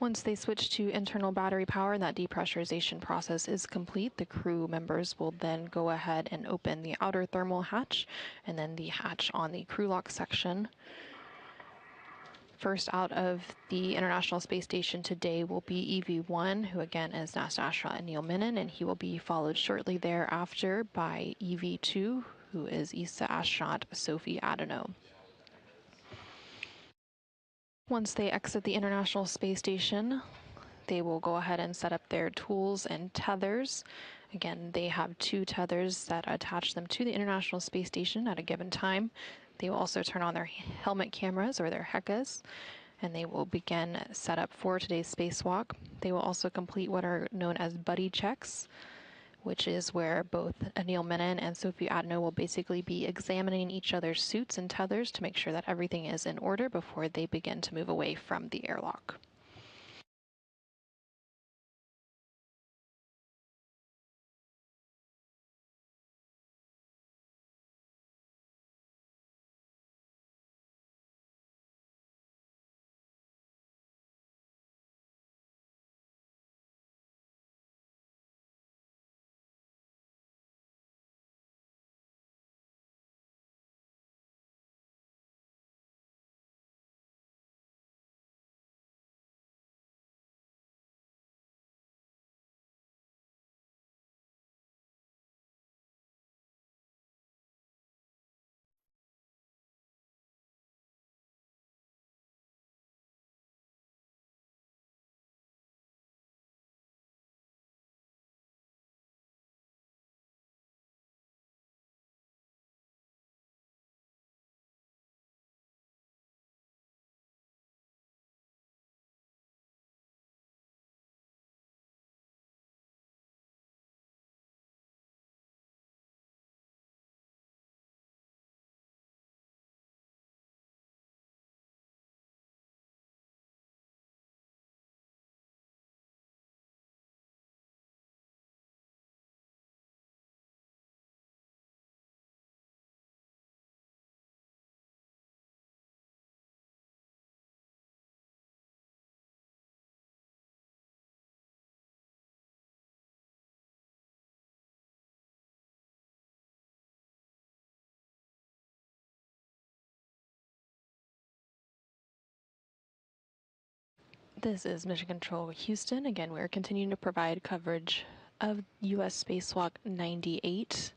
Once they switch to internal battery power and that depressurization process is complete, the crew members will then go ahead and open the outer thermal hatch and then the hatch on the crew lock section. First out of the International Space Station today will be EV1, who again is NASA astronaut Anil Menon, and he will be followed shortly thereafter by EV2, who is ESA astronaut Sophie Adenot. Once they exit the International Space Station, they will go ahead and set up their tools and tethers. Again, they have 2 tethers that attach them to the International Space Station at a given time. They will also turn on their helmet cameras, or their HECAs, and they will begin setup for today's spacewalk. They will also complete what are known as buddy checks, which is where both Anil Menon and Sophie Adenot will basically be examining each other's suits and tethers to make sure that everything is in order before they begin to move away from the airlock. This is Mission Control Houston. Again, we're continuing to provide coverage of U.S. Spacewalk 98.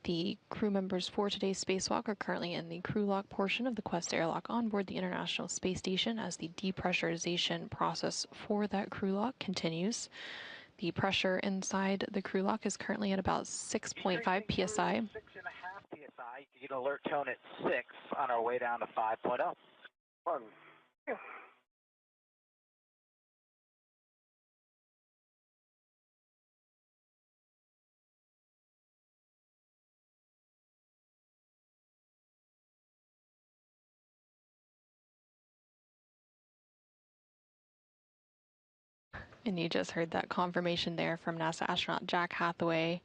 The crew members for today's spacewalk are currently in the crew lock portion of the Quest airlock on board the International Space Station as the depressurization process for that crew lock continues. The pressure inside the crew lock is currently at about 6.5 psi. 6.5 psi. You get an alert tone at 6 on our way down to 5.0. 1, 2. And you just heard that confirmation there from NASA astronaut Jack Hathaway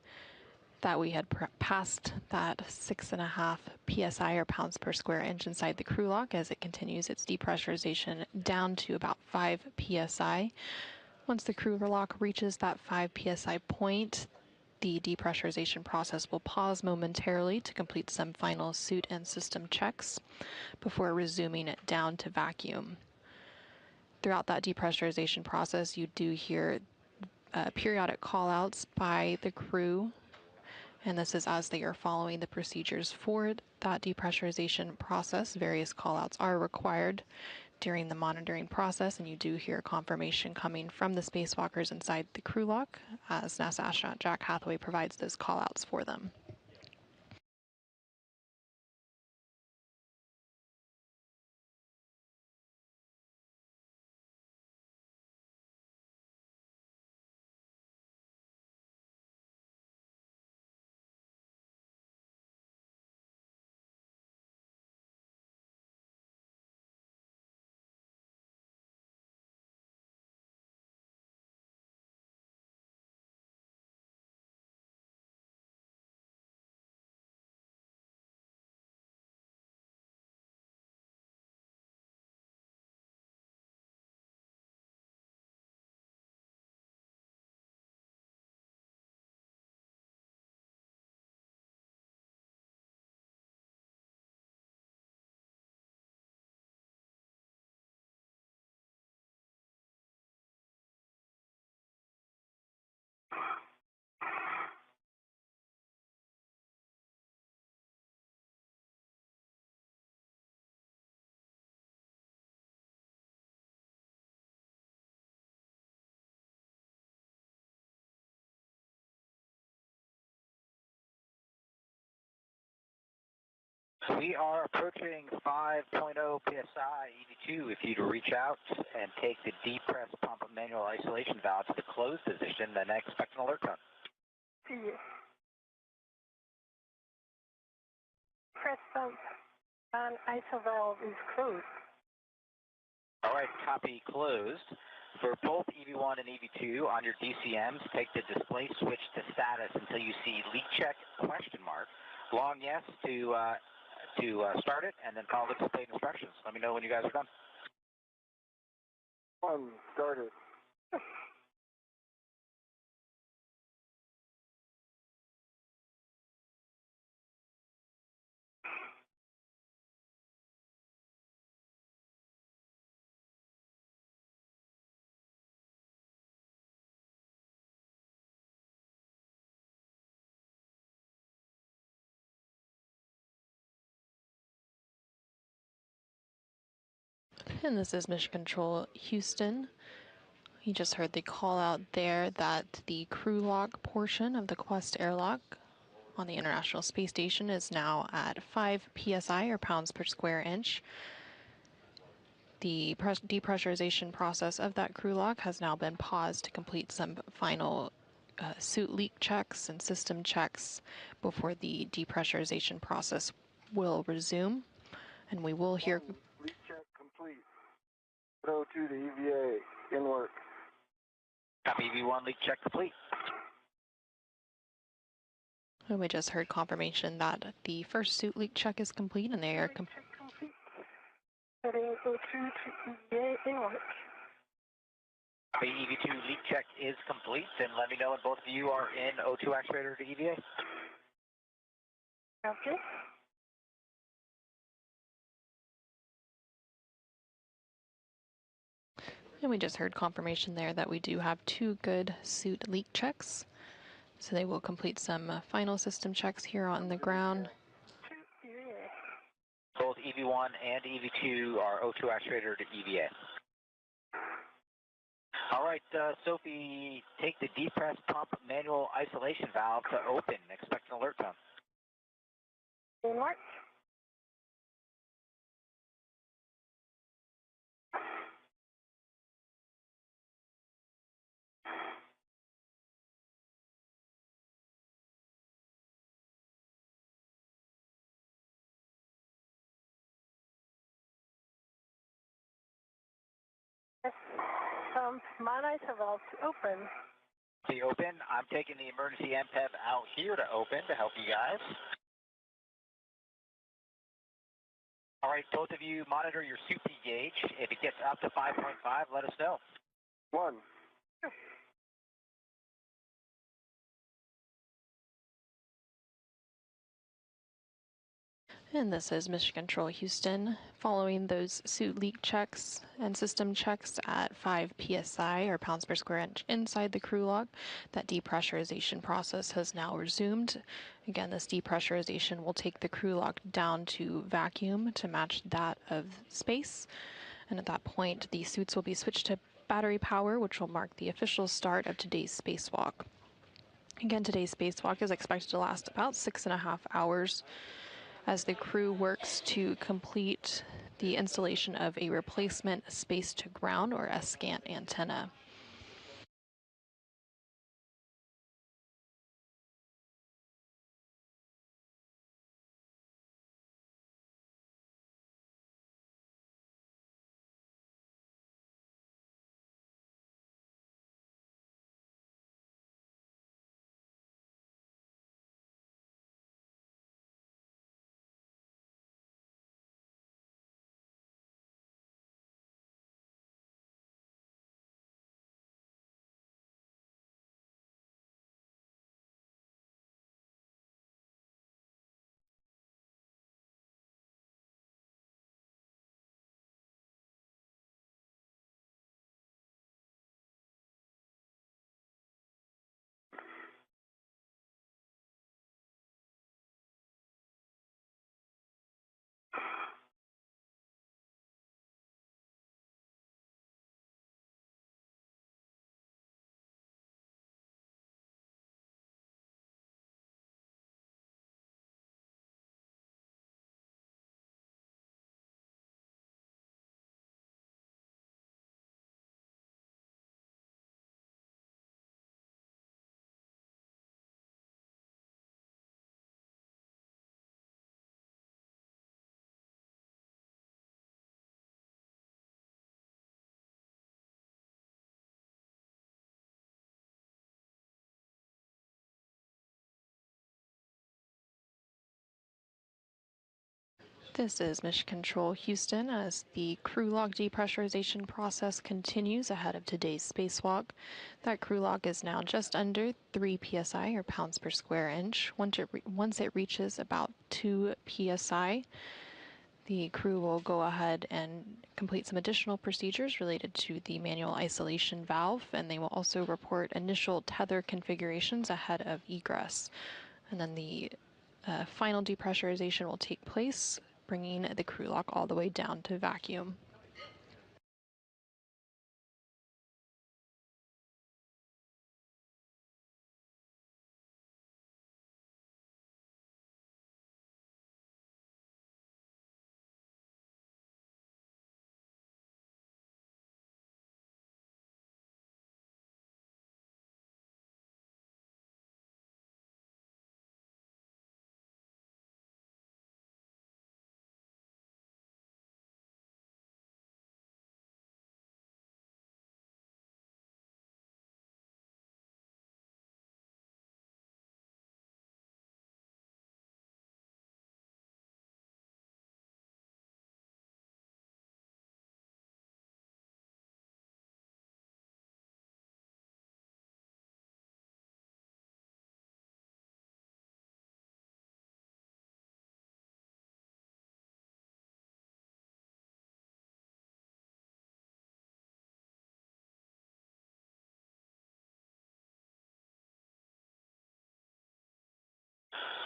that we had passed that 6.5 psi or pounds per square inch inside the crew lock as it continues its depressurization down to about 5 psi. Once the crew lock reaches that 5 psi point, the depressurization process will pause momentarily to complete some final suit and system checks before resuming it down to vacuum. Throughout that depressurization process, you do hear periodic call-outs by the crew, and this is as they are following the procedures for that depressurization process. Various call-outs are required during the monitoring process, and you do hear confirmation coming from the spacewalkers inside the crew lock as NASA astronaut Jack Hathaway provides those call-outs for them. We are approaching 5.0 psi EV2. If you'd reach out and take the depress pump manual isolation valve to the closed position, then expect an alert tone. See. Press pump and ISO valve is closed. All right, copy closed. For both EV1 and EV2 on your DCMs, take the display switch to status until you see leak check ? Long yes to start it, and then follow the displayed instructions. Let me know when you guys are done. Started. And this is Mission Control Houston. You just heard the call out there that the crew lock portion of the Quest airlock on the International Space Station is now at 5 psi or pounds per square inch. The depressurization process of that crew lock has now been paused to complete some final suit leak checks and system checks before the depressurization process will resume. And we will hear... Leak check complete. 02 to EVA, in work. Copy EV1, leak check complete. And we just heard confirmation that the first suit leak check is complete and they are Heading 02 to EVA in work. Copy EV2 leak check is complete, and let me know when both of you are in O2 actuator to EVA. Okay. And we just heard confirmation there that we do have 2 good suit leak checks. So they will complete some final system checks here on the ground. Both EV1 and EV2 are O2 actuator to EVA. All right, Sophie, take the depress pump manual isolation valve to open. Expect an alert tone. In work. Yes. Man, ISO valve to open. The open. I'm taking the emergency MPEV out here to open to help you guys. All right, both of you monitor your Sophie gauge. If it gets up to 5.5, let us know. 1. And this is Mission Control Houston. Following those suit leak checks and system checks at 5 psi or pounds per square inch inside the crew lock, that depressurization process has now resumed. Again, this depressurization will take the crew lock down to vacuum to match that of space. And at that point, the suits will be switched to battery power, which will mark the official start of today's spacewalk. Again, today's spacewalk is expected to last about 6.5 hours. As the crew works to complete the installation of a replacement space-to-ground or S-SCANT antenna. This is Mission Control Houston as the crew lock depressurization process continues ahead of today's spacewalk. That crew lock is now just under 3 psi or pounds per square inch. Once it reaches about 2 psi, the crew will go ahead and complete some additional procedures related to the manual isolation valve, and they will also report initial tether configurations ahead of egress. And then the final depressurization will take place, bringing the crew lock all the way down to vacuum.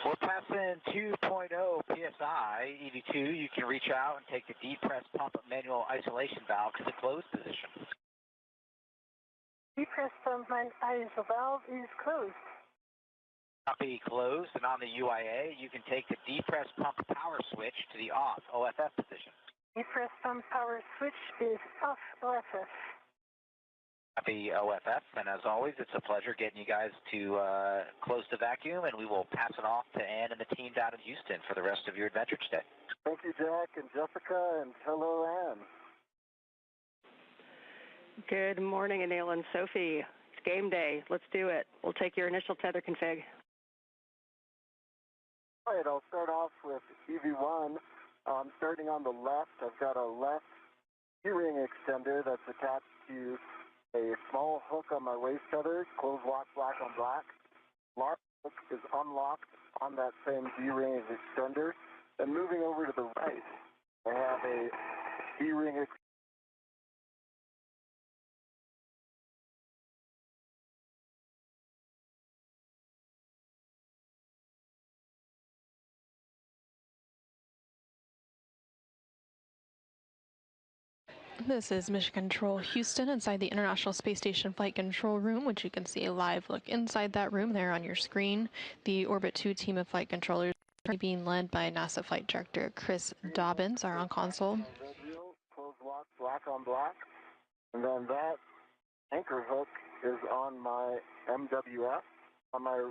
We're passing 2.0 psi, EV2. You can reach out and take the depress pump manual isolation valve to the closed position. Depress pump man, ISO valve is closed. Copy closed, and on the UIA, you can take the depress pump power switch to the off OFF position. Depress pump power switch is off OFF. Copy OFF, and as always, it's a pleasure getting you guys to close the vacuum, and we will pass it off to Ann and the team down in Houston for the rest of your adventure today. Thank you, Jack and Jessica, and hello, Ann. Good morning, Anil and Sophie. It's game day. Let's do it. We'll take your initial tether config. All right, I'll start off with EV1. Starting on the left, I've got a left keyring extender that's attached to a small hook on my waist tether, close lock, black on black. Large hook is unlocked on that same D-ring extender. And moving over to the right, I have a D-ring extender. This is Mission Control Houston inside the International Space Station Flight Control Room, which you can see a live look inside that room there on your screen. The Orbit 2 team of flight controllers being led by NASA Flight Director Chris Dobbins are on console. Red reel, close lock, black on black. And then that anchor hook is on my MWF. On my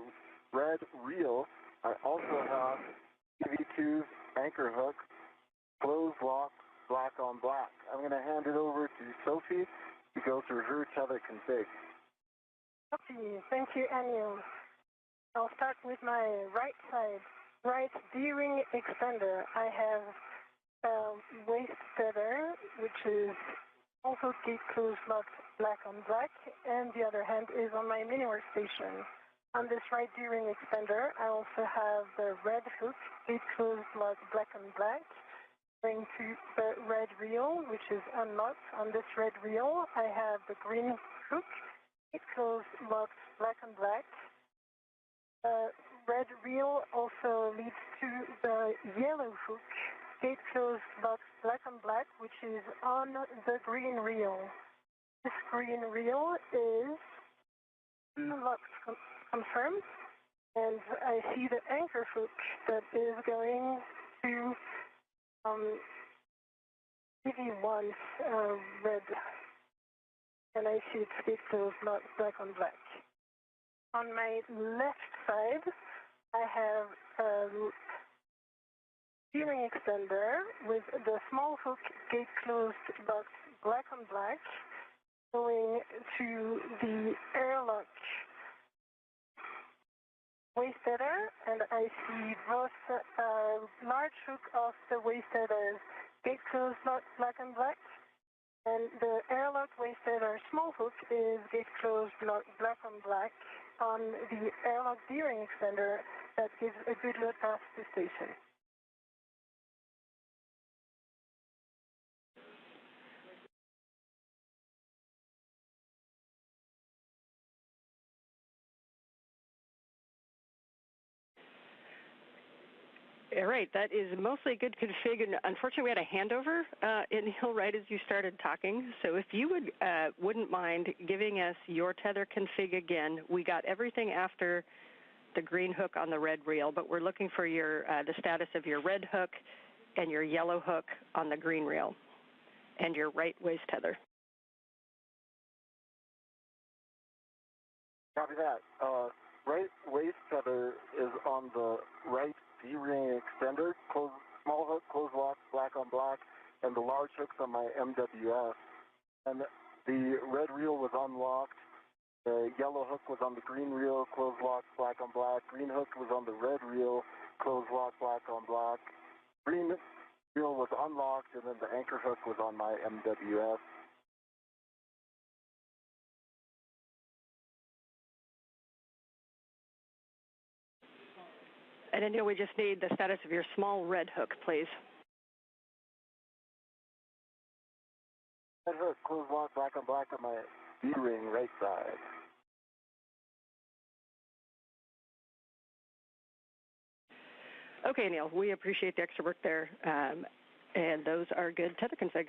red reel, I also have EV2's anchor hook, close lock, black on black. I'm going to hand it over to Sophie to go through her tether config. Okay, thank you, Anil. I'll start with my right side, right D-ring extender. I have a waist tether, which is also gate closed locked black on black, and the other hand is on my mini workstation. On this right D-ring extender, I also have the red hook, gate closed locked black on black. Going to the red reel, which is unlocked. On this red reel, I have the green hook. It closed, locked, black and black. Red reel also leads to the yellow hook. Gate closed, locked, black and black, which is on the green reel. This green reel is locked, confirmed. And I see the anchor hook that is going to EV1's red, and I see it's gate closed, not black on black. On my left side, I have a D-ring extender with the small hook, gate closed, box black on black, going to the airlock waist tether, and I see both large hook of the waist tether, gate closed, black and black, and the airlock waist tether small hook is gate closed, black and black on the airlock D-ring extender that gives a good load path to station. All right, that is mostly a good config, and unfortunately we had a handover in Hill right as you started talking. So if you wouldn't mind giving us your tether config again. We got everything after the green hook on the red reel, but we're looking for your the status of your red hook and your yellow hook on the green reel, and your right waist tether. Copy that. Right waist tether is on the right D-ring extender, small hook, close lock, black on black, and the large hook's on my MWF. And the red reel was unlocked. The yellow hook was on the green reel, close lock, black on black. Green hook was on the red reel, close lock, black on black. Green reel was unlocked, and then the anchor hook was on my MWF. And Anil, we just need the status of your small red hook, please. Red hook, close lock, black on black on my D-ring right side. Okay, Anil, we appreciate the extra work there, and those are good tether configs.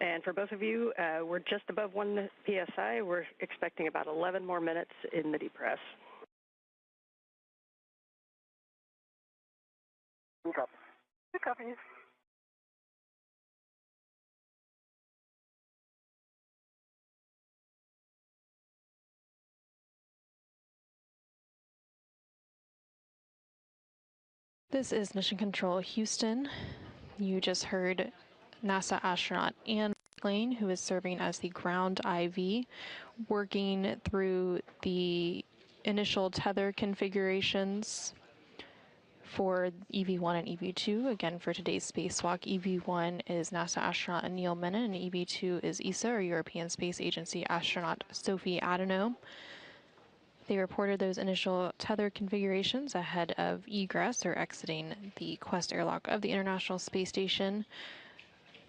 And for both of you, we're just above 1 PSI. We're expecting about 11 more minutes in the depress. Good copy. Good copies. This is Mission Control Houston. You just heard NASA astronaut Anil, who is serving as the ground IV, working through the initial tether configurations for EV1 and EV2. Again, for today's spacewalk, EV1 is NASA astronaut Anil Menon, and EV2 is ESA, or European Space Agency astronaut Sophie Adenot. They reported those initial tether configurations ahead of egress, or exiting the Quest airlock of the International Space Station.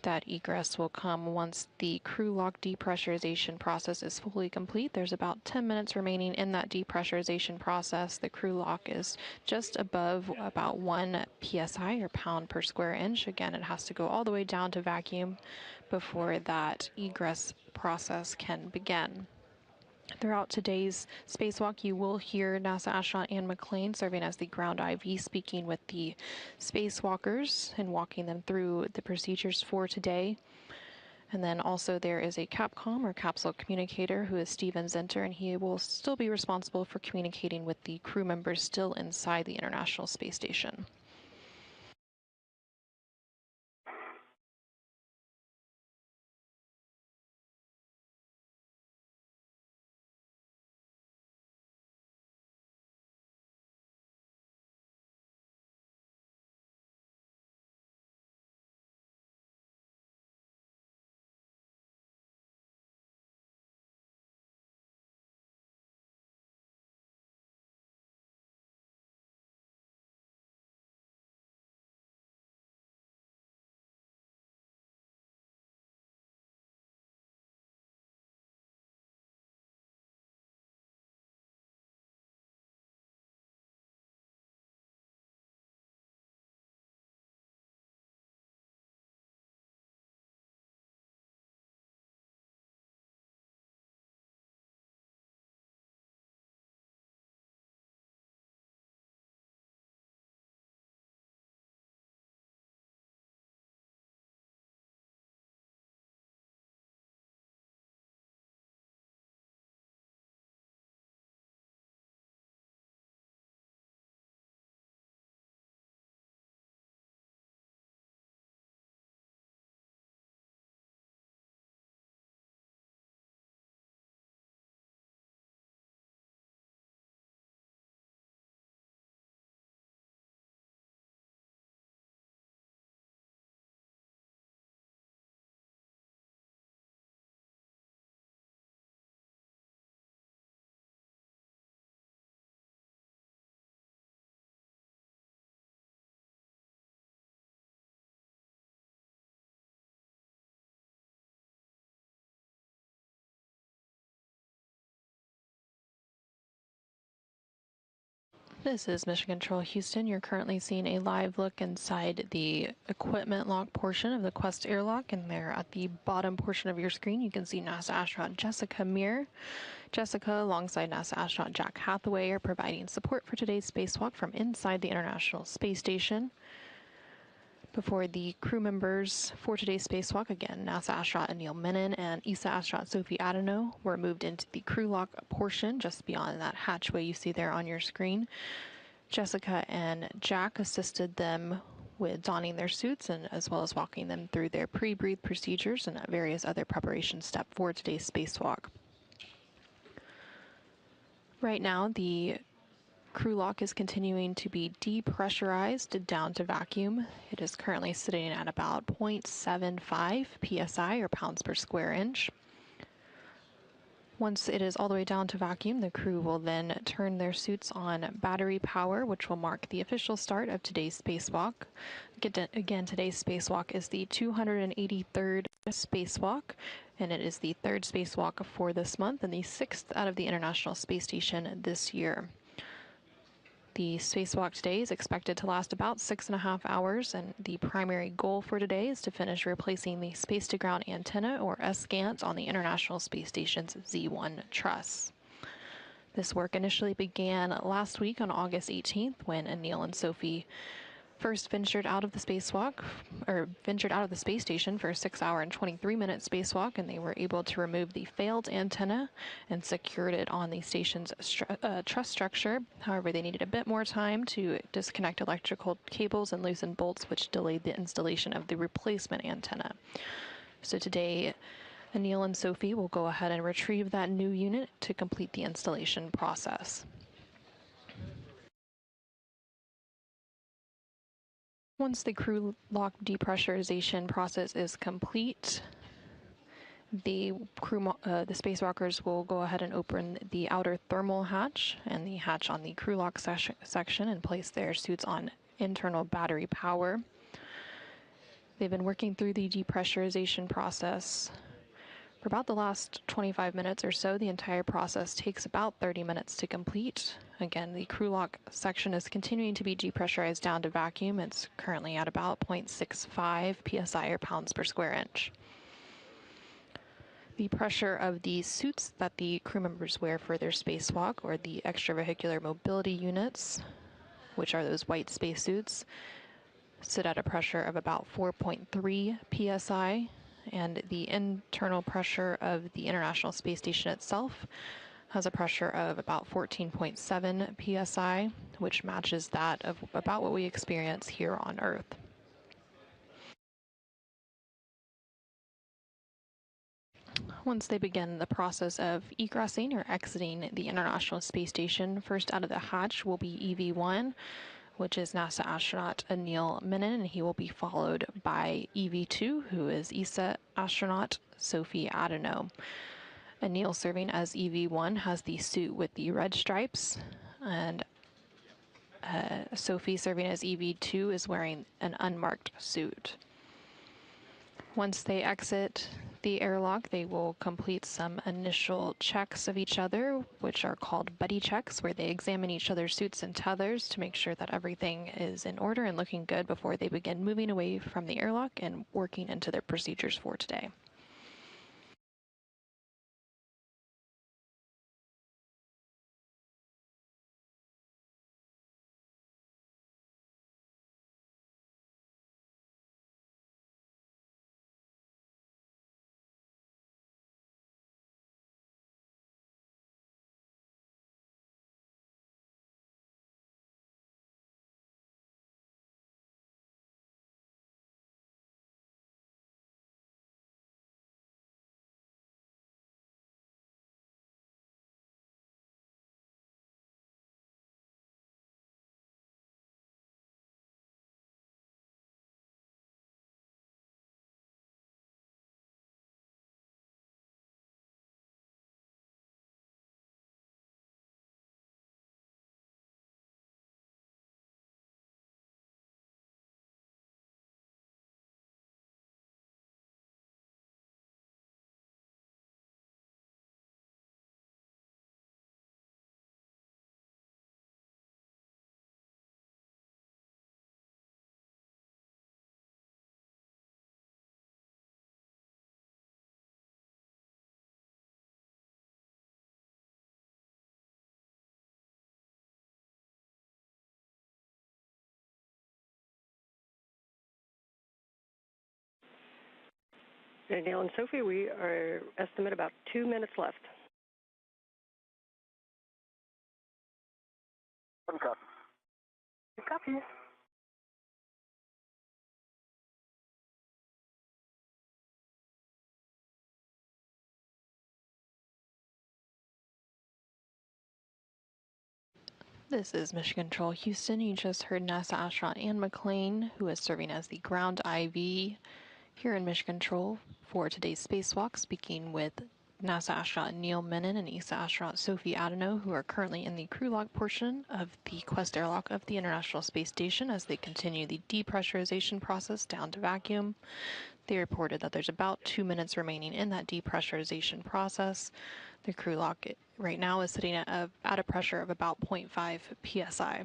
That egress will come once the crew lock depressurization process is fully complete. There's about 10 minutes remaining in that depressurization process. The crew lock is just above about 1 psi, or pound per square inch. Again, it has to go all the way down to vacuum before that egress process can begin. Throughout today's spacewalk, you will hear NASA astronaut Anne McClain, serving as the ground IV, speaking with the spacewalkers and walking them through the procedures for today. And then also there is a CAPCOM, or capsule communicator, who is Steven Zenter, and he will still be responsible for communicating with the crew members still inside the International Space Station. This is Mission Control Houston. You're currently seeing a live look inside the equipment lock portion of the Quest airlock, and there at the bottom portion of your screen you can see NASA astronaut Jessica Meir. Jessica, alongside NASA astronaut Jack Hathaway, are providing support for today's spacewalk from inside the International Space Station. Before the crew members for today's spacewalk, again, NASA astronaut Anil Menon and ESA astronaut Sophie Adenot were moved into the crew lock portion just beyond that hatchway you see there on your screen. Jessica and Jack assisted them with donning their suits, and as well as walking them through their pre-breathe procedures and various other preparation steps for today's spacewalk. Right now, the crew lock is continuing to be depressurized down to vacuum. It is currently sitting at about 0.75 psi, or pounds per square inch. Once it is all the way down to vacuum, the crew will then turn their suits on battery power, which will mark the official start of today's spacewalk. Again, today's spacewalk is the 283rd spacewalk, and it is the third spacewalk for this month and the sixth out of the International Space Station this year. The spacewalk today is expected to last about 6.5 hours, and the primary goal for today is to finish replacing the space-to-ground antenna, or SGANT, on the International Space Station's Z1 truss. This work initially began last week on August 18th when Anil and Sophie first ventured out of the space station for a 6-hour and 23-minute spacewalk, and they were able to remove the failed antenna and secured it on the station's truss structure. However, they needed a bit more time to disconnect electrical cables and loosen bolts, which delayed the installation of the replacement antenna. So today, Anil and Sophie will go ahead and retrieve that new unit to complete the installation process. Once the crew lock depressurization process is complete, the spacewalkers will go ahead and open the outer thermal hatch and the hatch on the crew lock section and place their suits on internal battery power. They've been working through the depressurization process for about the last 25 minutes or so. The entire process takes about 30 minutes to complete. Again, the crew lock section is continuing to be depressurized down to vacuum. It's currently at about 0.65 psi or pounds per square inch. The pressure of the suits that the crew members wear for their spacewalk, or the extravehicular mobility units, which are those white spacesuits, sit at a pressure of about 4.3 psi, and the internal pressure of the International Space Station itself has a pressure of about 14.7 psi, which matches that of about what we experience here on Earth. Once they begin the process of egressing or exiting the International Space Station, first out of the hatch will be EV-1, which is NASA astronaut Anil Menon, and he will be followed by EV-2, who is ESA astronaut Sophie Adenot. Anil, serving as EV-1, has the suit with the red stripes, and Sophie, serving as EV-2, is wearing an unmarked suit. Once they exit the airlock, they will complete some initial checks of each other, which are called buddy checks, where they examine each other's suits and tethers to make sure that everything is in order and looking good before they begin moving away from the airlock and working into their procedures for today. Anil and Sophie, we are estimate about 2 minutes left. One copy. Copy. This is Mission Control Houston. You just heard NASA astronaut Ann McClain, who is serving as the ground IV here in Mission Control for today's spacewalk, speaking with NASA astronaut Neil Menon and ESA astronaut Sophie Adenot, who are currently in the crew lock portion of the Quest airlock of the International Space Station as they continue the depressurization process down to vacuum. They reported that there's about 2 minutes remaining in that depressurization process. The crew lock right now is sitting at a pressure of about 0.5 psi.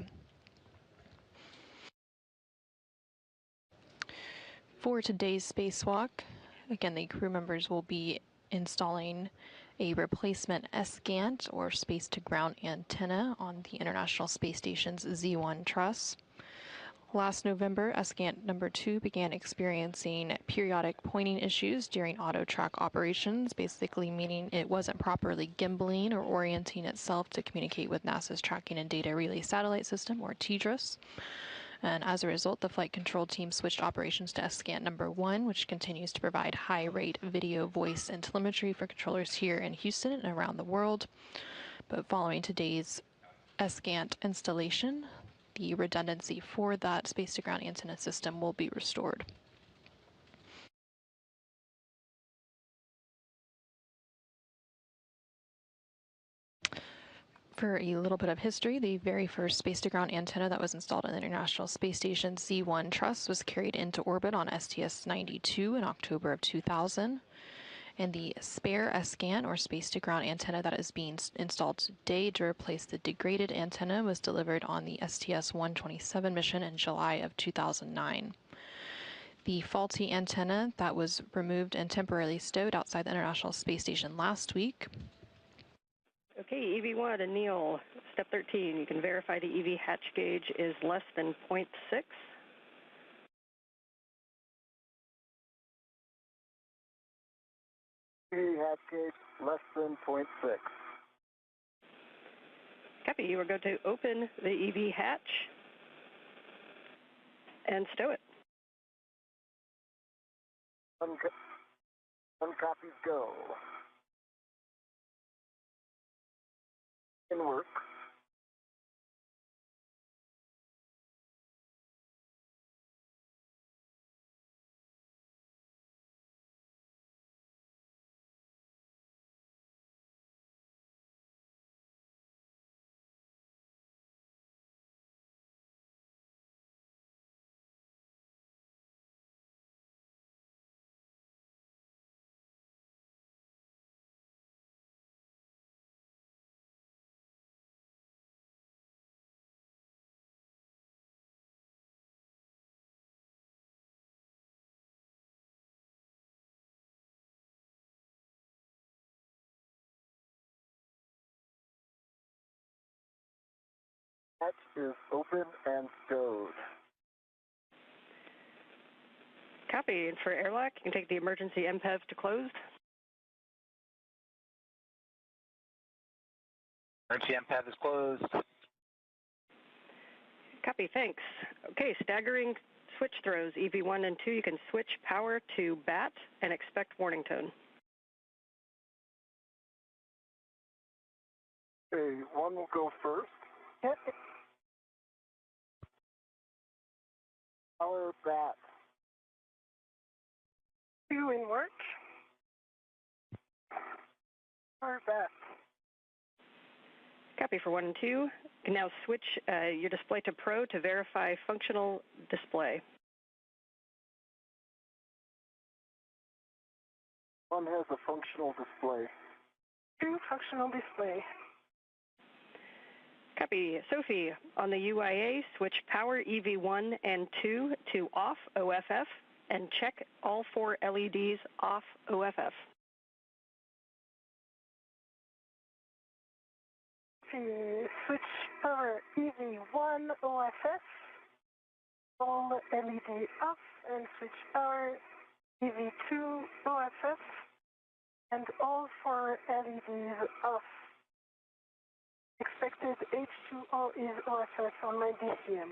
For today's spacewalk, again, the crew members will be installing a replacement S-GANT, or space-to-ground antenna, on the International Space Station's Z1 truss. Last November, Escant number 2 began experiencing periodic pointing issues during auto track operations, basically meaning it wasn't properly gimbaling or orienting itself to communicate with NASA's Tracking and Data Relay Satellite System, or TDRS. And as a result, the flight control team switched operations to Escant number 1, which continues to provide high-rate video, voice, and telemetry for controllers here in Houston and around the world. But following today's Escant installation, the redundancy for that space-to-ground antenna system will be restored. For a little bit of history, the very first space-to-ground antenna that was installed on the International Space Station Z1 truss was carried into orbit on STS-92 in October of 2000. And the spare Escant, or space-to-ground antenna that is being installed today to replace the degraded antenna, was delivered on the STS-127 mission in July of 2009. The faulty antenna that was removed and temporarily stowed outside the International Space Station last week. Okay, EV1, Anil, step 13. You can verify the EV hatch gauge is less than 0.6. Hatch gauge less than 0.6. Copy. You are going to open the EV hatch and stow it. Uncopied go. In work. Hatch is open and stowed. Copy. And for airlock, you can take the emergency MPEV to closed. Emergency MPEV is closed. Copy. Thanks. Okay, staggering switch throws, EV1 and 2. You can switch power to BAT and expect warning tone. Okay, 1 will go first. Yep. Power BAT. 2 in work. Power BAT. Copy for 1 and 2. You can now switch your display to Pro to verify functional display. 1 has a functional display. 2 functional display. Copy. Sophie, on the UIA, switch power EV1 and 2 to off OFF and check all 4 LEDs off OFF. To switch power EV1 OFF, all LED off, and switch power EV2 OFF, and all 4 LEDs off. Expected H2O is OFF on my DCM.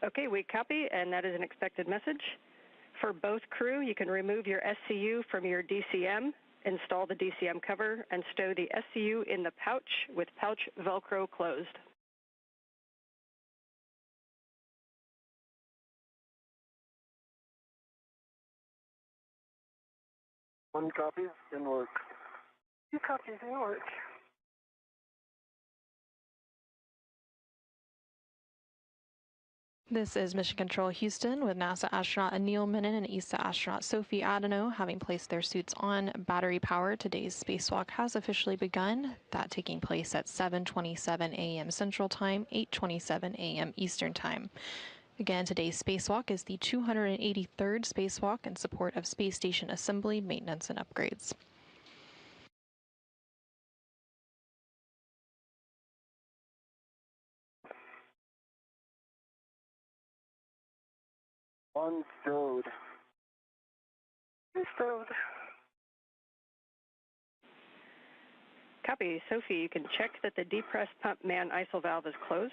Okay, we copy, and that is an expected message. For both crew, you can remove your SCU from your DCM, install the DCM cover, and stow the SCU in the pouch with pouch Velcro closed. One copy in work. 2 copies in work. This is Mission Control Houston with NASA astronaut Anil, Menon, and ESA astronaut Sophie Adenot having placed their suits on battery power. Today's spacewalk has officially begun, that taking place at 7:27 a.m. Central Time, 8:27 a.m. Eastern Time. Again, today's spacewalk is the 283rd spacewalk in support of space station assembly, maintenance, and upgrades. 1 stowed. 2 stowed. Copy. Sophie, you can check that the depressed pump man ISO valve is closed.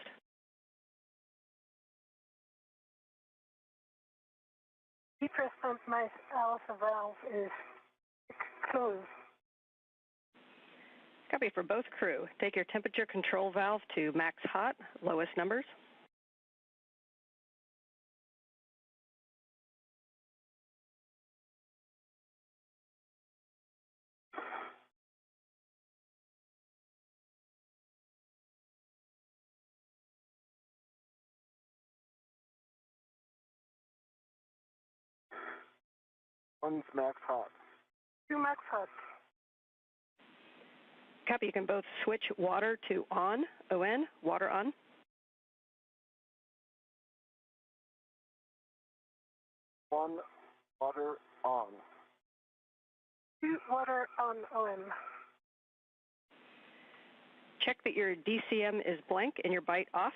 Depressed pump ISO valve is closed. Copy for both crew. Take your temperature control valve to max hot, lowest numbers. One's max hot. 2 max hot. Copy. You can both switch water to on, O-N, water on. 1 water on. 2 water on OM. Check that your DCM is blank and your bite off.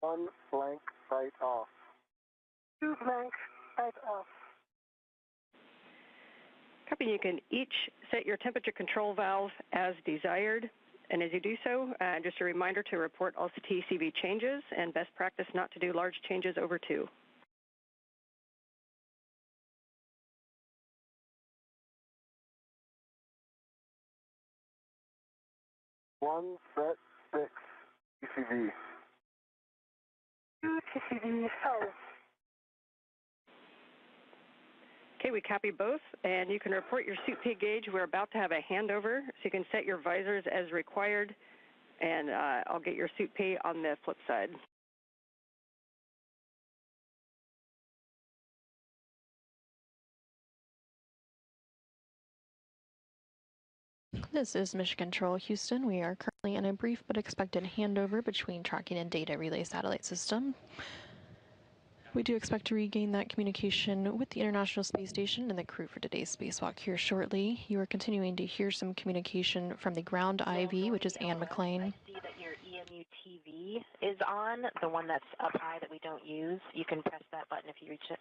1 blank bite off. 2 blank bite off. Copy. You can each set your temperature control valve as desired. And as you do so, just a reminder to report all TCV changes and best practice not to do large changes over 2. One set 6 TCV. 2 TCV 5. Okay, we copy both, and you can report your suit P gauge. We're about to have a handover, so you can set your visors as required, and I'll get your suit P on the flip side. This is Mission Control Houston. We are currently in a brief but expected handover between tracking and data relay satellite system. We do expect to regain that communication with the International Space Station and the crew for today's spacewalk here shortly. You are continuing to hear some communication from the ground IV, which is Ann McLean. I see that your EMU TV is on, the one that's up high that we don't use. You can press that button if you reach it.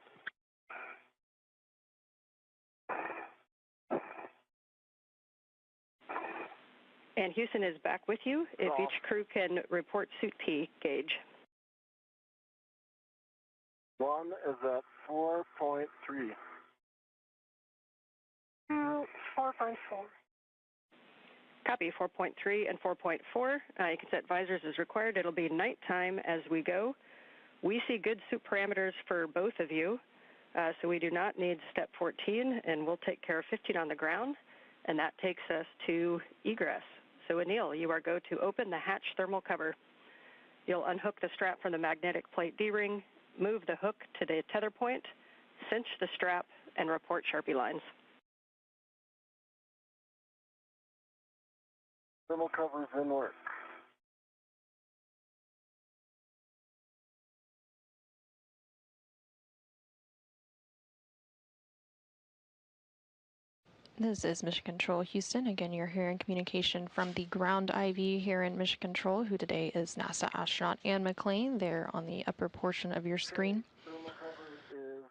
And Houston is back with you. If each crew can report suit P gauge. 1 is at 4.3. 2 4.4. Copy 4.3 and 4.4. You can set visors as required. It'll be nighttime as we go. We see good suit parameters for both of you, so we do not need step 14, and we'll take care of 15 on the ground, and that takes us to egress. So Anil, you are go to open the hatch thermal cover. You'll unhook the strap from the magnetic plate D-ring, move the hook to the tether point, cinch the strap, and report Sharpie lines. Thermal covers in work. This is Mission Control Houston. Again, you're hearing communication from the ground IV here in Mission Control, who today is NASA astronaut Ann McLean. They're on the upper portion of your screen. Thermal cover is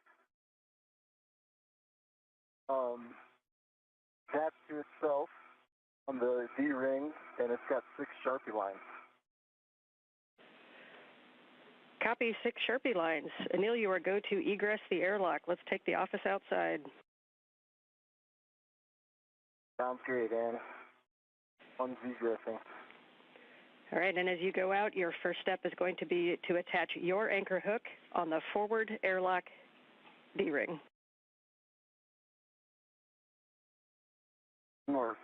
attached to itself on the D-ring, and it's got 6 Sharpie lines. Copy 6 Sharpie lines. Anil, you are go to egress the airlock. Let's take the office outside. Sounds great, Ann. One's egressing. All right, and as you go out, your first step is going to be to attach your anchor hook on the forward airlock D-ring. Work.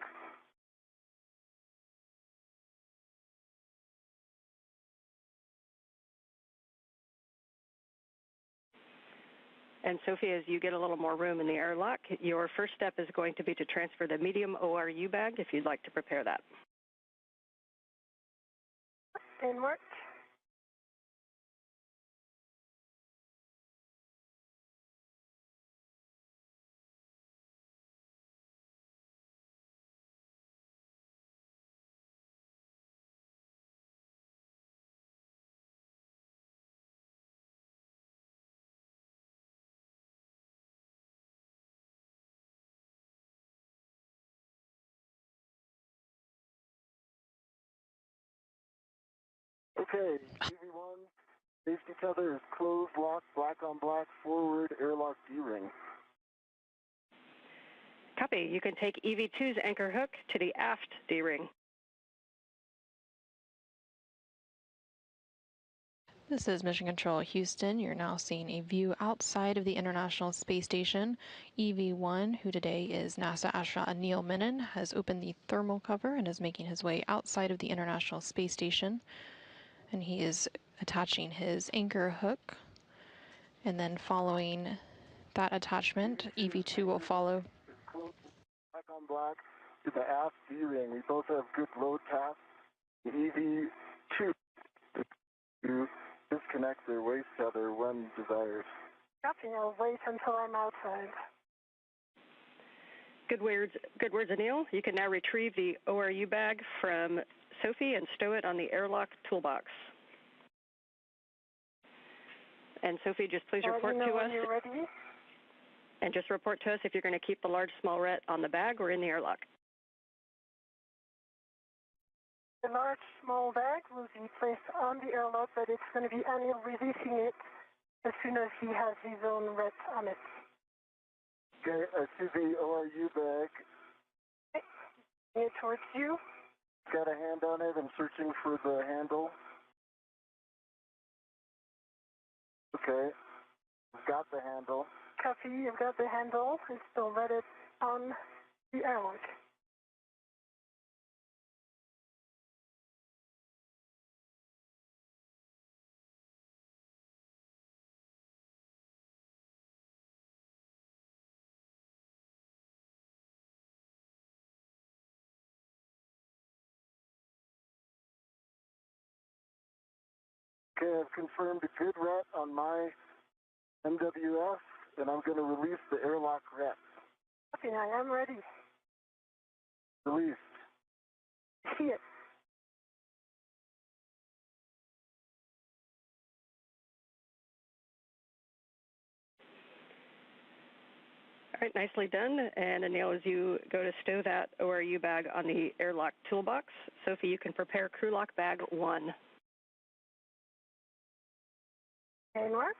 And Sophie, as you get a little more room in the airlock, your first step is going to be to transfer the medium ORU bag if you'd like to prepare that. In work. Okay, EV1, safety tether is closed, locked, black on black, forward, airlock D-ring. Copy. You can take EV2's anchor hook to the aft D-ring. This is Mission Control Houston. You're now seeing a view outside of the International Space Station. EV1, who today is NASA astronaut Anil Menon, has opened the thermal cover and is making his way outside of the International Space Station. And he is attaching his anchor hook. And then following that attachment, EV2 will follow. Black on black to the aft D-ring. We both have good load paths. The EV2 to disconnect their waist tether when desired. Copy. I'll wait until I'm outside. Good words, Anil. You can now retrieve the ORU bag from Sophie and stow it on the airlock toolbox. And Sophie, just please report to us. When you're ready. And just report to us if you're going to keep the large small ret on the bag or in the airlock. The large small bag will be placed on the airlock, but it's going to be Anil releasing it as soon as he has his own ret on it. Okay, I see the ORU bag. Okay. Bring it towards you. Got a hand on it. I'm searching for the handle. Okay, I've got the handle. Copy, you've got the handle. It's still let it on the airlock. Okay, I've confirmed a good ret on my MWF, and I'm going to release the airlock ret. Okay, I am ready. Released. See it. All right, nicely done. And Anil, as you go to stow that ORU bag on the airlock toolbox, Sophie, you can prepare crew lock bag 1. And what?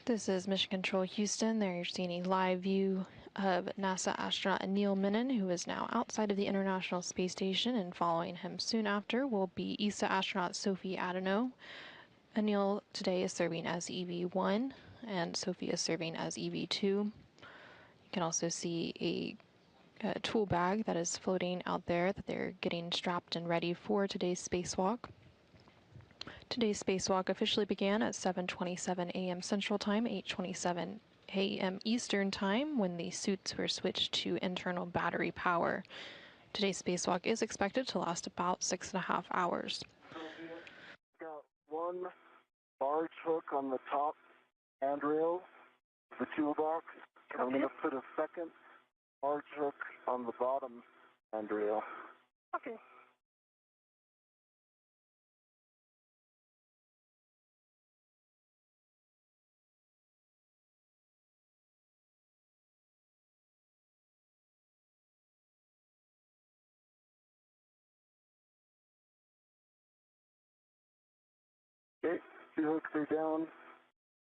This is Mission Control Houston. There you're seeing a live view of NASA astronaut Anil Menon, who is now outside of the International Space Station, and following him soon after will be ESA astronaut Sophie Adenot. Anil today is serving as EV1, and Sophie is serving as EV2. You can also see a tool bag that is floating out there that they're getting strapped and ready for today's spacewalk. Today's spacewalk officially began at 7:27 a.m. Central Time, 8:27 a.m. Eastern Time, when the suits were switched to internal battery power. Today's spacewalk is expected to last about 6.5 hours. Got one large hook on the top handrail of the toolbox. I'm going to put a second large hook on the bottom handrail. Okay. Okay, 2 hooks are down.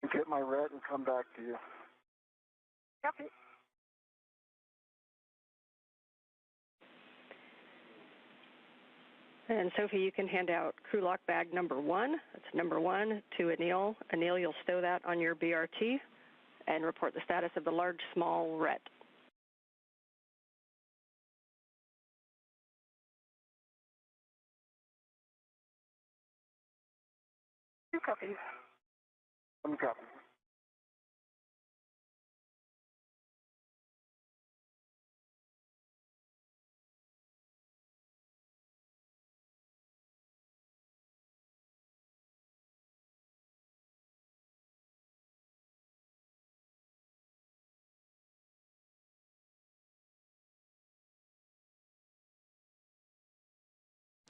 I'll get my ret and come back to you. Copy. And Sophie, you can hand out crew lock bag number 1. That's number 1 to Anil. Anil, you'll stow that on your BRT and report the status of the large small ret. 2 copies. 1 copy.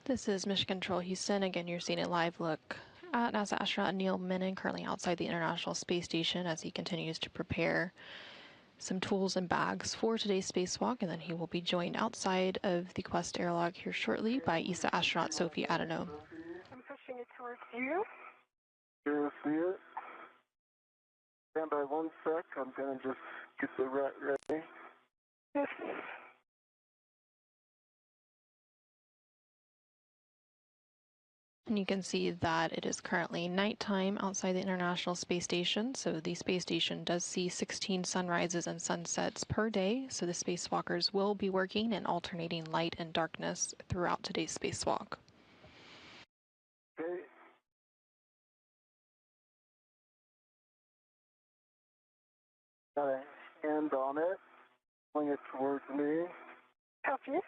This is Mission Control Houston. Again, you're seeing a live look at NASA astronaut Anil Menon, currently outside the International Space Station as he continues to prepare some tools and bags for today's spacewalk, and then he will be joined outside of the Quest airlock here shortly by ESA astronaut Sophie Adenot. I'm pushing it towards you. You see it? Stand by 1 sec. I'm going to just get the rat ready. Yes. And you can see that it is currently nighttime outside the International Space Station. So the space station does see 16 sunrises and sunsets per day. So the spacewalkers will be working in alternating light and darkness throughout today's spacewalk. Okay. Got a hand on it. Pulling it towards me. Copy.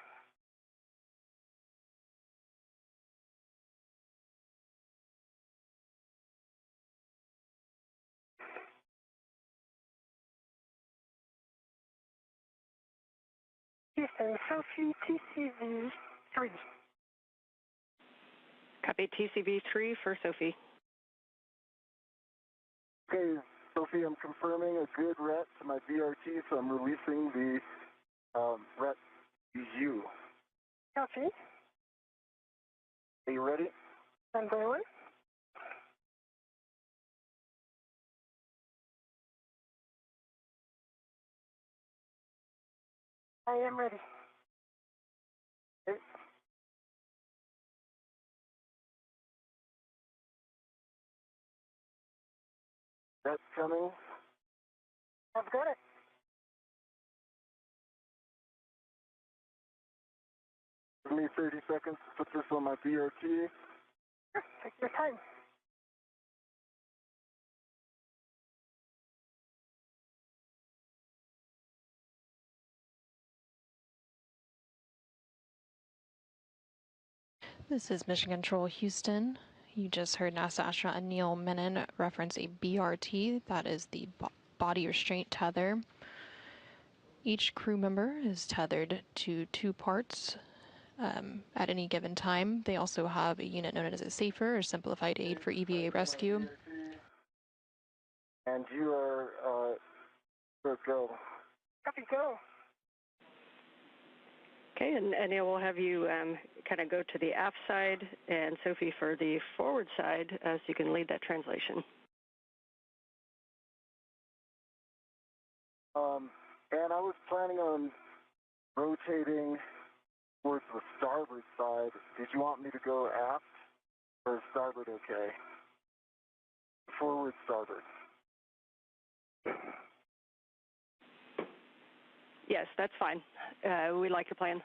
Houston, Sophie, TCV 3. Copy TCV 3 for Sophie. Okay, Sophie, I'm confirming a good ret to my VRT, so I'm releasing the ret U. Copy. Are you ready? Stand by 1. I am ready. Okay. That's coming. I've got it. Give me 30 seconds to put this on my VRT. Sure. Take your time. This is Mission Control Houston. You just heard NASA astronaut Anil Menon reference a BRT, that is the body restraint tether. Each crew member is tethered to 2 parts at any given time. They also have a unit known as a SAFER, or Simplified Aid for EVA Rescue. And you are, let's go. Copy, go. Okay, and Anil will have you kind of go to the aft side, and Sophie for the forward side, so you can lead that translation. And I was planning on rotating towards the starboard side. Did you want me to go aft, or is starboard okay? Forward, starboard. Yes, that's fine. We like your plan.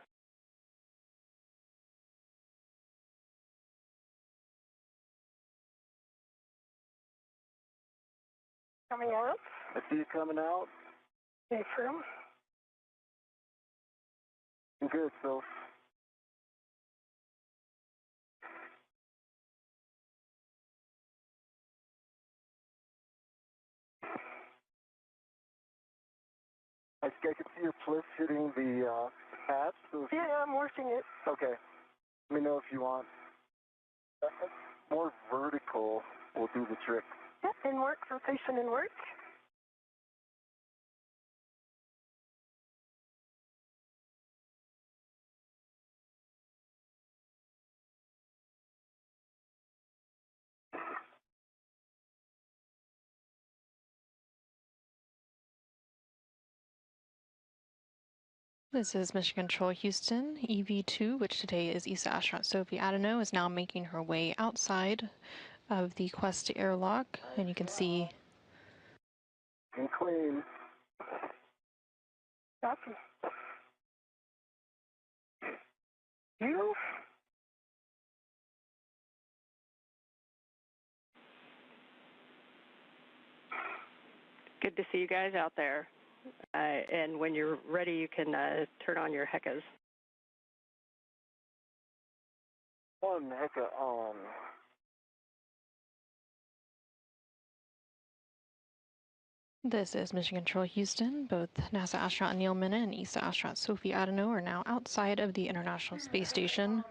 Coming out. I see you coming out. Okay, firm. Good, Phil. I can see your pliff hitting the hatch. So Yeah, I'm working it. okay. Let me know if you want. More vertical will do the trick. Yeah, in work, rotation in work. This is Mission Control Houston. EV2, which today is ESA astronaut Sophie Adenot, is now making her way outside of the Quest airlock, and you can see And clean. Copy. You? Good to see you guys out there. And when you're ready, you can turn on your HECAs. One hecka on. this is Mission Control Houston. Both NASA astronaut Anil Menon and ESA astronaut Sophie Adenot are now outside of the International Space Station.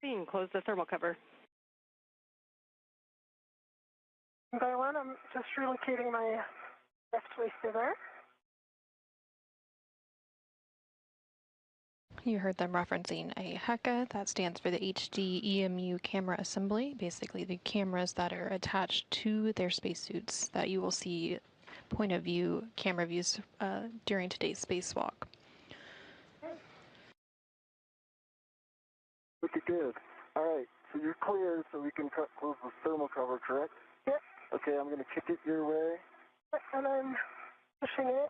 Copy and close the thermal cover. By one, I'm just relocating my left waist tether. You heard them referencing a HECA, that stands for the HD EMU camera assembly, basically the cameras that are attached to their spacesuits that you will see point of view camera views during today's spacewalk. Okay, good. All right, so you're clear, so we can close the thermal cover, correct? Yep. Okay, I'm going to kick it your way. And I'm pushing it.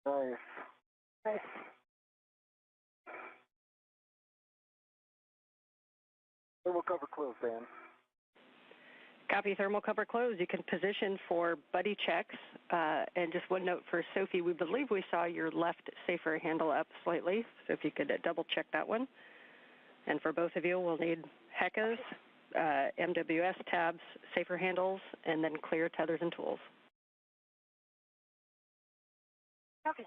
Nice. Nice. Thermal cover closed, Dan. Copy, thermal cover closed. You can position for buddy checks. And just one note for Sophie, we believe we saw your left safer handle up slightly, so if you could double check that one. And for both of you, we'll need HECAs, MWS tabs, safer handles, and then clear tethers and tools. Copy.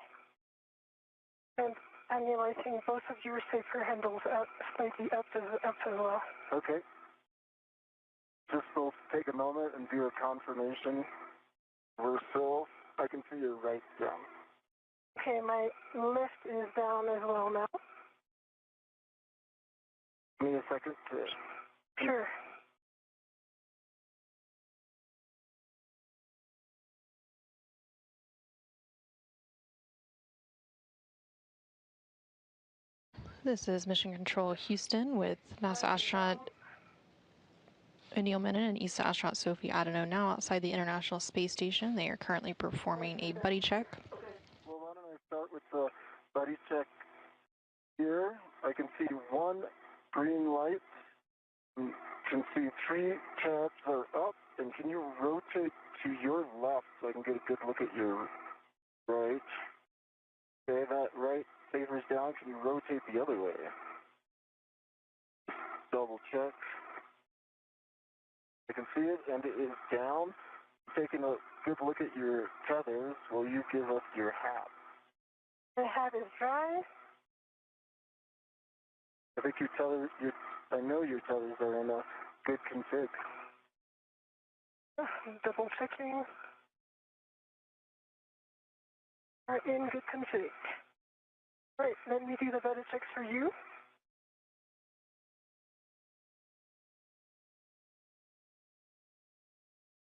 And Anil, I think both of your safer handles out slightly up as well. Okay. Just we'll take a moment and do a confirmation. We're still, I can see your right down. Okay, my left is down as well now. Give me a second to... Sure. This is Mission Control Houston with NASA astronaut Anil Menon and ESA astronaut Sophie Adenot now outside the International Space Station. They are currently performing a buddy check. Okay, well, why don't I start with the buddy check here. I can see one green light. You can see 3 tabs are up. And can you rotate to your left so I can get a good look at your right? Okay, that right safer's down. Can you rotate the other way? Double check. I can see it, and it is down. Taking a good look at your tethers, will you give us your hat? My hat is dry. I think your tethers, I know your tethers are in a good config. Double checking. Are in good config. Right, let me do the buddy checks for you.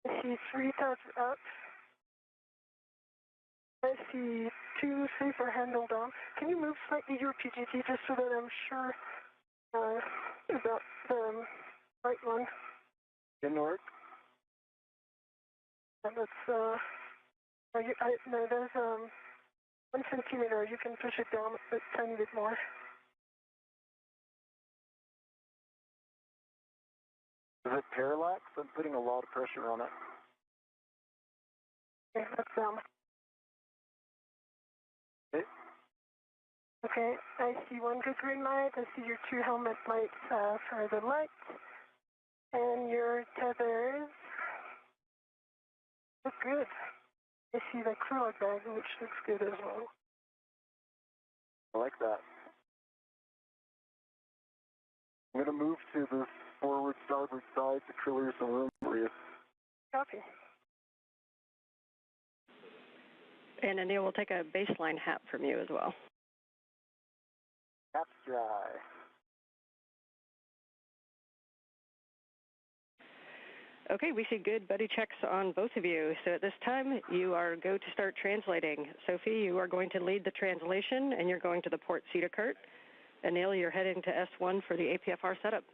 I see 3 tabs up. I see 2 safer handle down. Can you move slightly your PGT just so that I'm sure about the right one? Didn't work? And that's, no, there's 1 centimeter. You can push it down a tiny bit more. Is it parallax? I'm putting a lot of pressure on it. Okay, that's down. Okay. Okay, I see 1 good green light. I see your 2 helmet lights for the light. And your tethers look good. I see the acrylic bag, which looks good as well. I like that. I'm going to move to the forward starboard side to clear some room for you. Copy. And Anil will take a baseline hat from you as well. Hat's dry. Okay, we see good buddy checks on both of you. So at this time, you are go to start translating. Sophie, you are going to lead the translation, and you're going to the port CETA cart. Anil, you're heading to S1 for the APFR setup.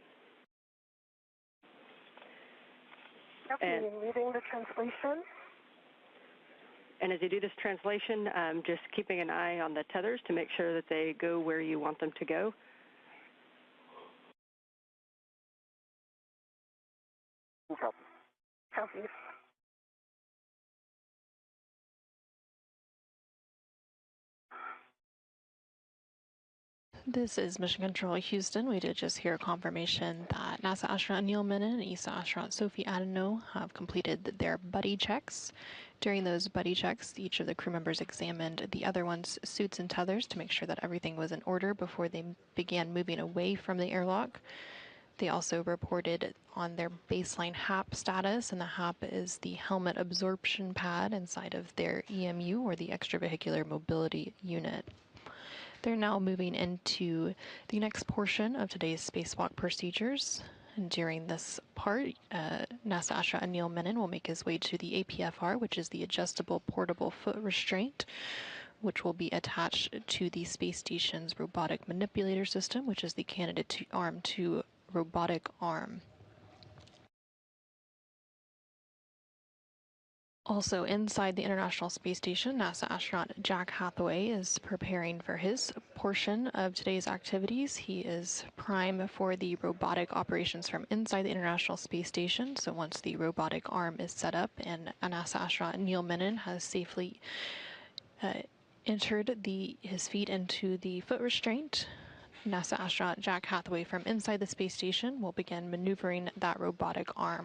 Okay, leading the translation. And as you do this translation, just keeping an eye on the tethers to make sure that they go where you want them to go. Copy. Copy. This is Mission Control Houston. We did just hear confirmation that NASA astronaut Anil Menon and ESA astronaut Sophie Adenot have completed their buddy checks. During those buddy checks, each of the crew members examined the other one's suits and tethers to make sure that everything was in order before they began moving away from the airlock. They also reported on their baseline HAP status, and the HAP is the helmet absorption pad inside of their EMU, or the extravehicular mobility unit. They're now moving into the next portion of today's spacewalk procedures. And during this part, NASA astronaut Anil Menon will make his way to the APFR, which is the adjustable portable foot restraint, which will be attached to the space station's robotic manipulator system, which is the candidate arm to robotic arm. Also inside the International Space Station, NASA astronaut Jack Hathaway is preparing for his portion of today's activities. He is prime for the robotic operations from inside the International Space Station. So once the robotic arm is set up and NASA astronaut Neil Menon has safely entered his feet into the foot restraint, NASA astronaut Jack Hathaway from inside the space station will begin maneuvering that robotic arm.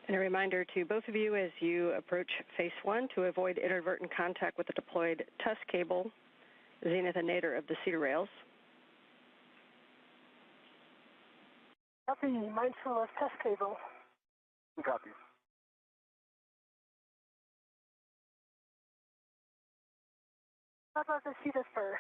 And a reminder to both of you as you approach Phase 1 to avoid inadvertent contact with the deployed TUS cable, zenith and nadir of the cedar rails. Copy, mindful of test cable. Copy. How about the cedar spur?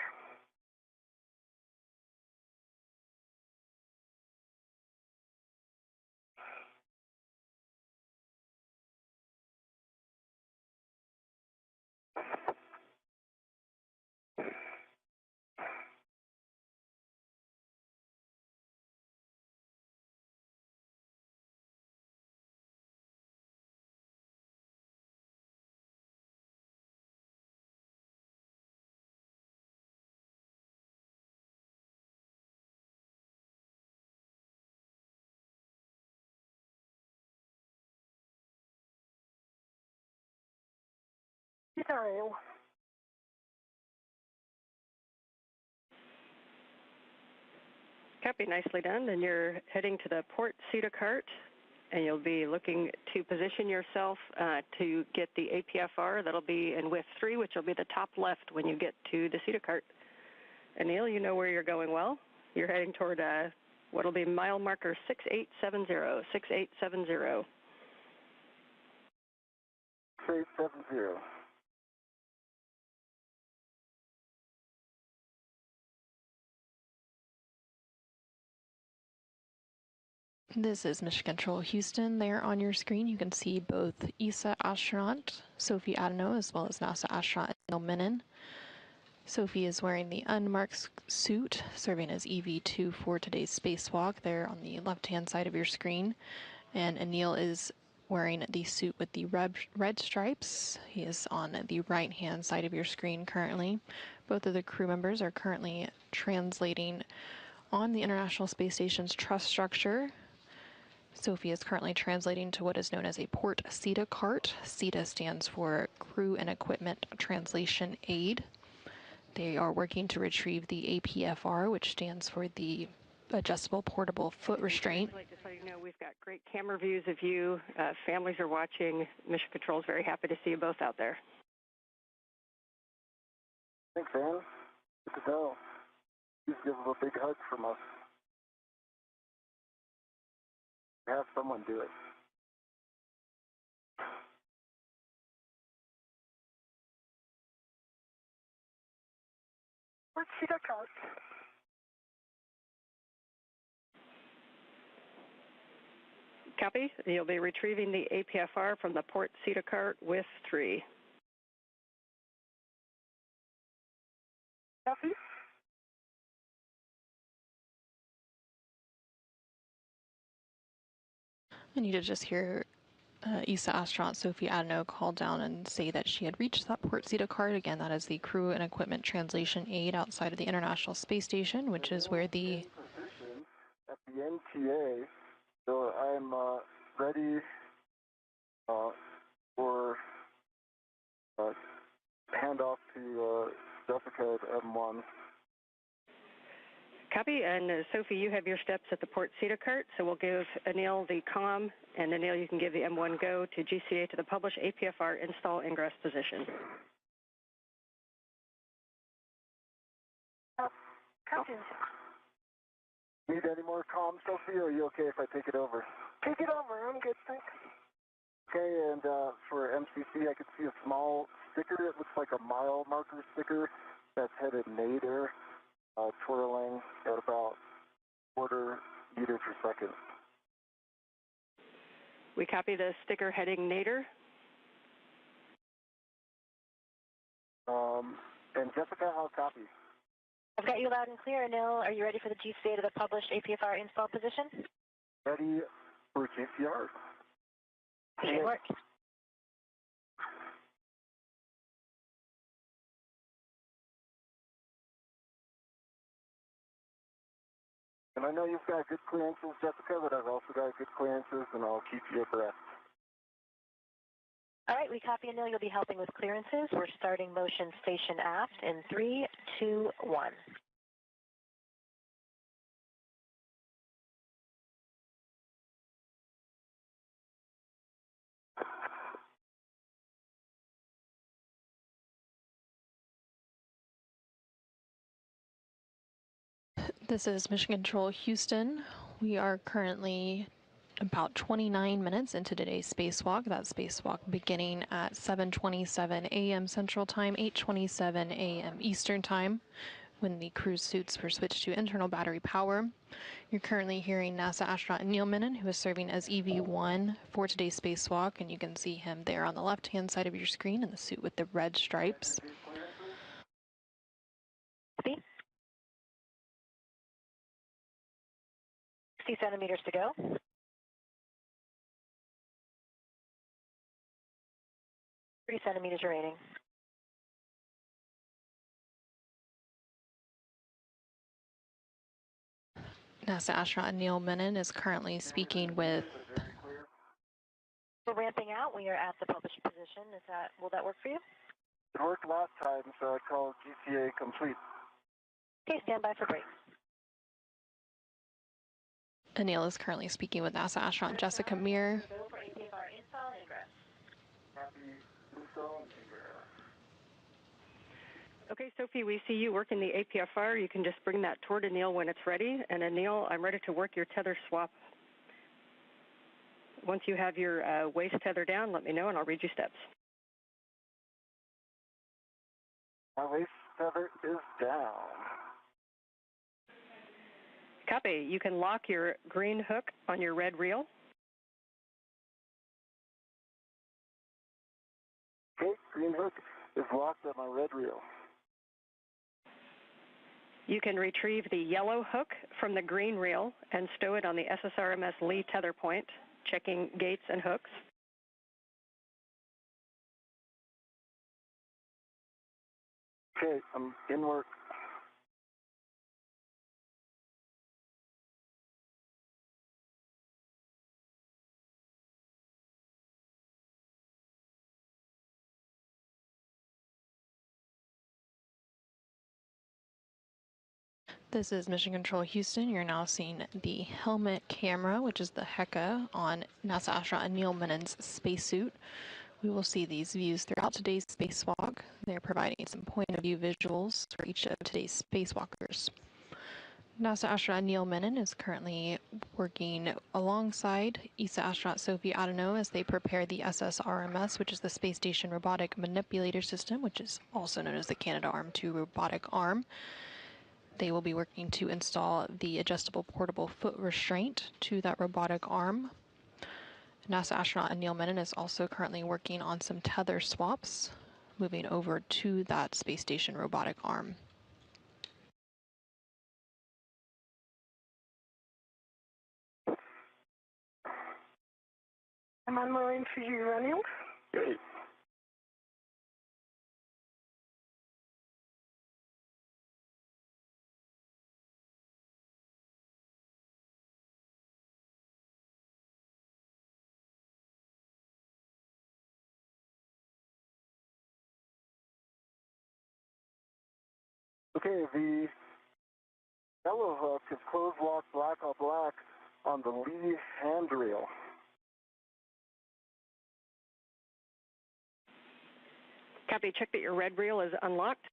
Cedar rail. Copy, nicely done. Then you're heading to the port CETA cart, and you'll be looking to position yourself to get the APFR. That'll be in WIF 3, which will be the top left when you get to the CETA cart. Anil, you know where you're going well. You're heading toward what'll be mile marker 6870, 6870. 6870. This is Mission Control Houston. There on your screen, you can see both ESA astronaut Sophie Adenot as well as NASA astronaut Anil Menon. Sophie is wearing the unmarked suit, serving as EV2 for today's spacewalk there on the left-hand side of your screen. And Anil is wearing the suit with the red stripes. He is on the right-hand side of your screen currently. Both of the crew members are currently translating on the International Space Station's truss structure. Sophie is currently translating to what is known as a port CETA cart. CETA stands for Crew and Equipment Translation Aid. They are working to retrieve the APFR, which stands for the Adjustable Portable Foot Restraint. Just so you know, we've got great camera views of you. Families are watching. Mission Control is very happy to see you both out there. Thanks, Ann. Good to know. Please give them a big hug from us. Have someone do it. Where's cedar cart? Copy. You'll be retrieving the APFR from the port CETA cart with 3. Copy. And you did just hear ESA astronaut Sophie Adenot call down and say that she had reached that port CETA cart. Again, that is the Crew and Equipment Translation Aid outside of the International Space Station, which is where the... At the NTA, so I'm ready for handoff to Jessica at M1. Copy, and Sophie, you have your steps at the port CETA cart, so we'll give Anil the comm, and Anil, you can give the M1 go to GCA to the publish APFR install ingress position. Copy. Need any more comms, Sophie, or are you okay if I take it over? Take it over. I'm good, thanks. Okay, and for MCC, I could see a small sticker. It looks like a mile marker sticker that's headed nadir, twirling at about quarter meter per second. We copy the sticker heading nadir. And Jessica, how copy? I've got you loud and clear, Anil. Are you ready for the GCA to the published APFR install position? Ready for GCR. Good work. And I know you've got good clearances, Jessica, but I've also got good clearances, and I'll keep you abreast. All right, we copy, Anil. You'll be helping with clearances. We're starting motion station aft in 3, 2, 1. This is Mission Control Houston. We are currently about 29 minutes into today's spacewalk. That spacewalk beginning at 7:27 a.m. Central Time, 8:27 a.m. Eastern Time, when the cruise suits were switched to internal battery power. You're currently hearing NASA astronaut Anil Menon, who is serving as EV1 for today's spacewalk, and you can see him there on the left-hand side of your screen in the suit with the red stripes. 60 centimeters to go. 3 centimeters remaining. NASA astronaut Anil Menon is currently speaking with... We're ramping out. We are at the published position. Will that work for you? It worked last time, so I call GCA complete. Okay, stand by for brakes. Anil is currently speaking with NASA astronaut Jessica Meir. Go for APFR install and ingress. Happy install and ingress. Okay, Sophie, we see you working the APFR. You can just bring that toward Anil when it's ready. And Anil, I'm ready to work your tether swap. Once you have your waist tether down, let me know and I'll read you steps. My waist tether is down. Copy. You can lock your green hook on your red reel. Okay, green hook is locked on my red reel. You can retrieve the yellow hook from the green reel and stow it on the SSRMS Lee tether point, checking gates and hooks. Okay, I'm in work. This is Mission Control Houston. You're now seeing the helmet camera, which is the HECA, on NASA astronaut Anil Menon's spacesuit. We will see these views throughout today's spacewalk. They're providing some point-of-view visuals for each of today's spacewalkers. NASA astronaut Anil Menon is currently working alongside ESA astronaut Sophie Adenot as they prepare the SSRMS, which is the Space Station Robotic Manipulator System, which is also known as the Canadarm2 robotic arm. They will be working to install the adjustable portable foot restraint to that robotic arm. NASA astronaut Anil Menon is also currently working on some tether swaps, moving over to that space station robotic arm. I'm on my way for you, Anil. Great. Okay, the yellow hook is closed lock black on black on the lee handrail. Copy. Check that your red reel is unlocked.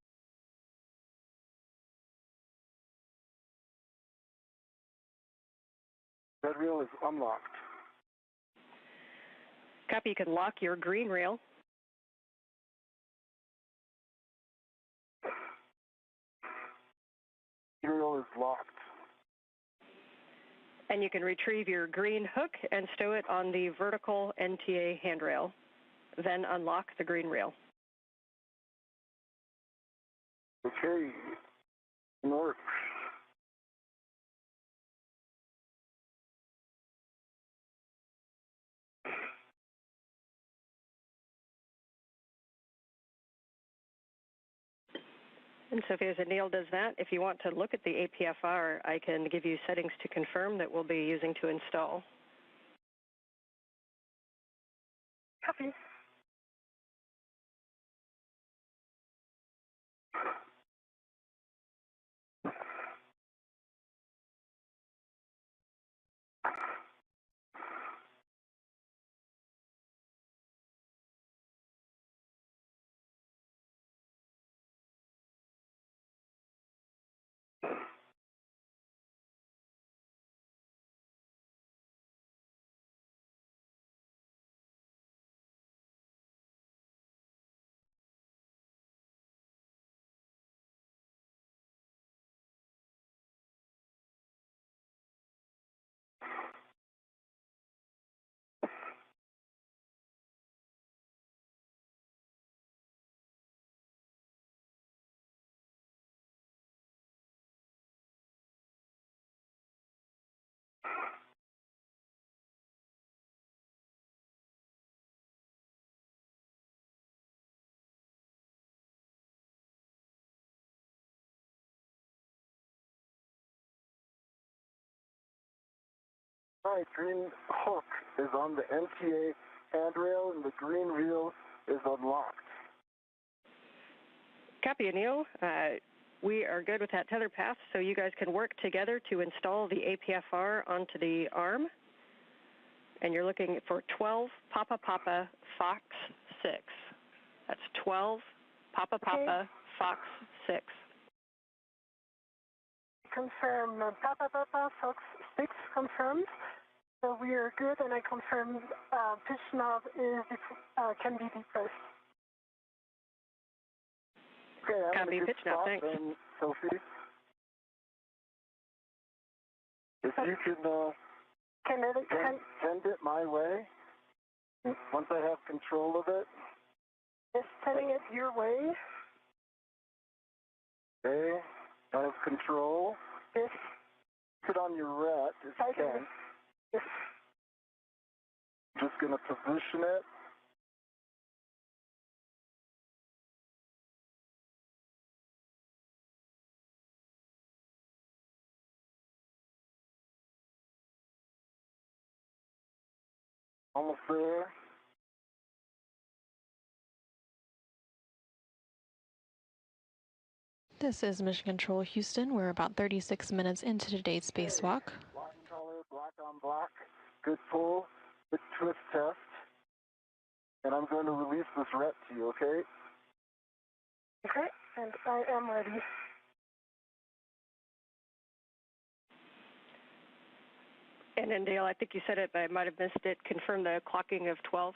Red reel is unlocked. Copy. You can lock your green reel. Green reel is locked. And you can retrieve your green hook and stow it on the vertical NTA handrail. Then unlock the green reel. Okay, it works. And Sophie, as Anil does that, if you want to look at the APFR, I can give you settings to confirm that we'll be using to install. Copy. All right, green hook is on the NTA handrail and the green reel is unlocked. Copy, Anil. We are good with that tether path, so you guys can work together to install the APFR onto the arm. And you're looking for 12 Papa Papa Fox 6. That's 12 Papa Papa Fox 6. Confirm Papa Papa Fox 6 confirmed. So we are good, and I confirm pitch knob can be depressed. Okay, I'm Copy, in a good pitch knob, spot thanks. then, Sophie. If you can send it my way, once I have control of it. Is sending it your way. Okay, I have control. Yes. Put on your ret if you can. Yes. Just going to position it. Almost there. This is Mission Control Houston. We're about 36 minutes into today's spacewalk. Black color, black on black. Good pull, good twist test. And I'm going to release this ret to you, okay? Okay, and I am ready. And then, Dale, I think you said it, but I might have missed it. Confirm the clocking of 12.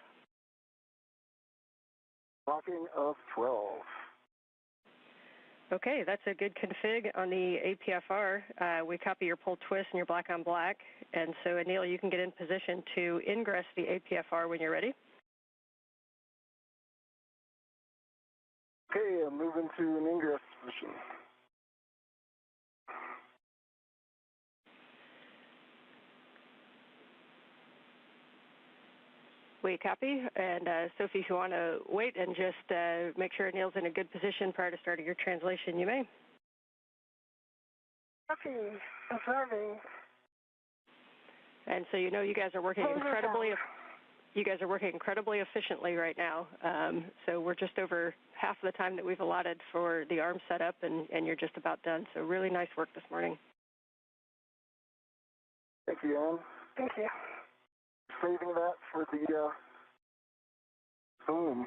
Clocking of 12. Okay, that's a good config on the APFR. We copy your pull twist and your black on black. And so, Anil, you can get in position to ingress the APFR when you're ready. Okay, I'm moving to an ingress position. We copy. And Sophie, if you want to wait and just make sure Anil's in a good position prior to starting your translation, you may. Copy. Observing. And so you know you guys are working incredibly You guys are working incredibly efficiently right now. So we're just over half of the time that we've allotted for the arm setup, and you're just about done. So really nice work this morning. Thank you, Ann. Thank you. Saving that for the boom.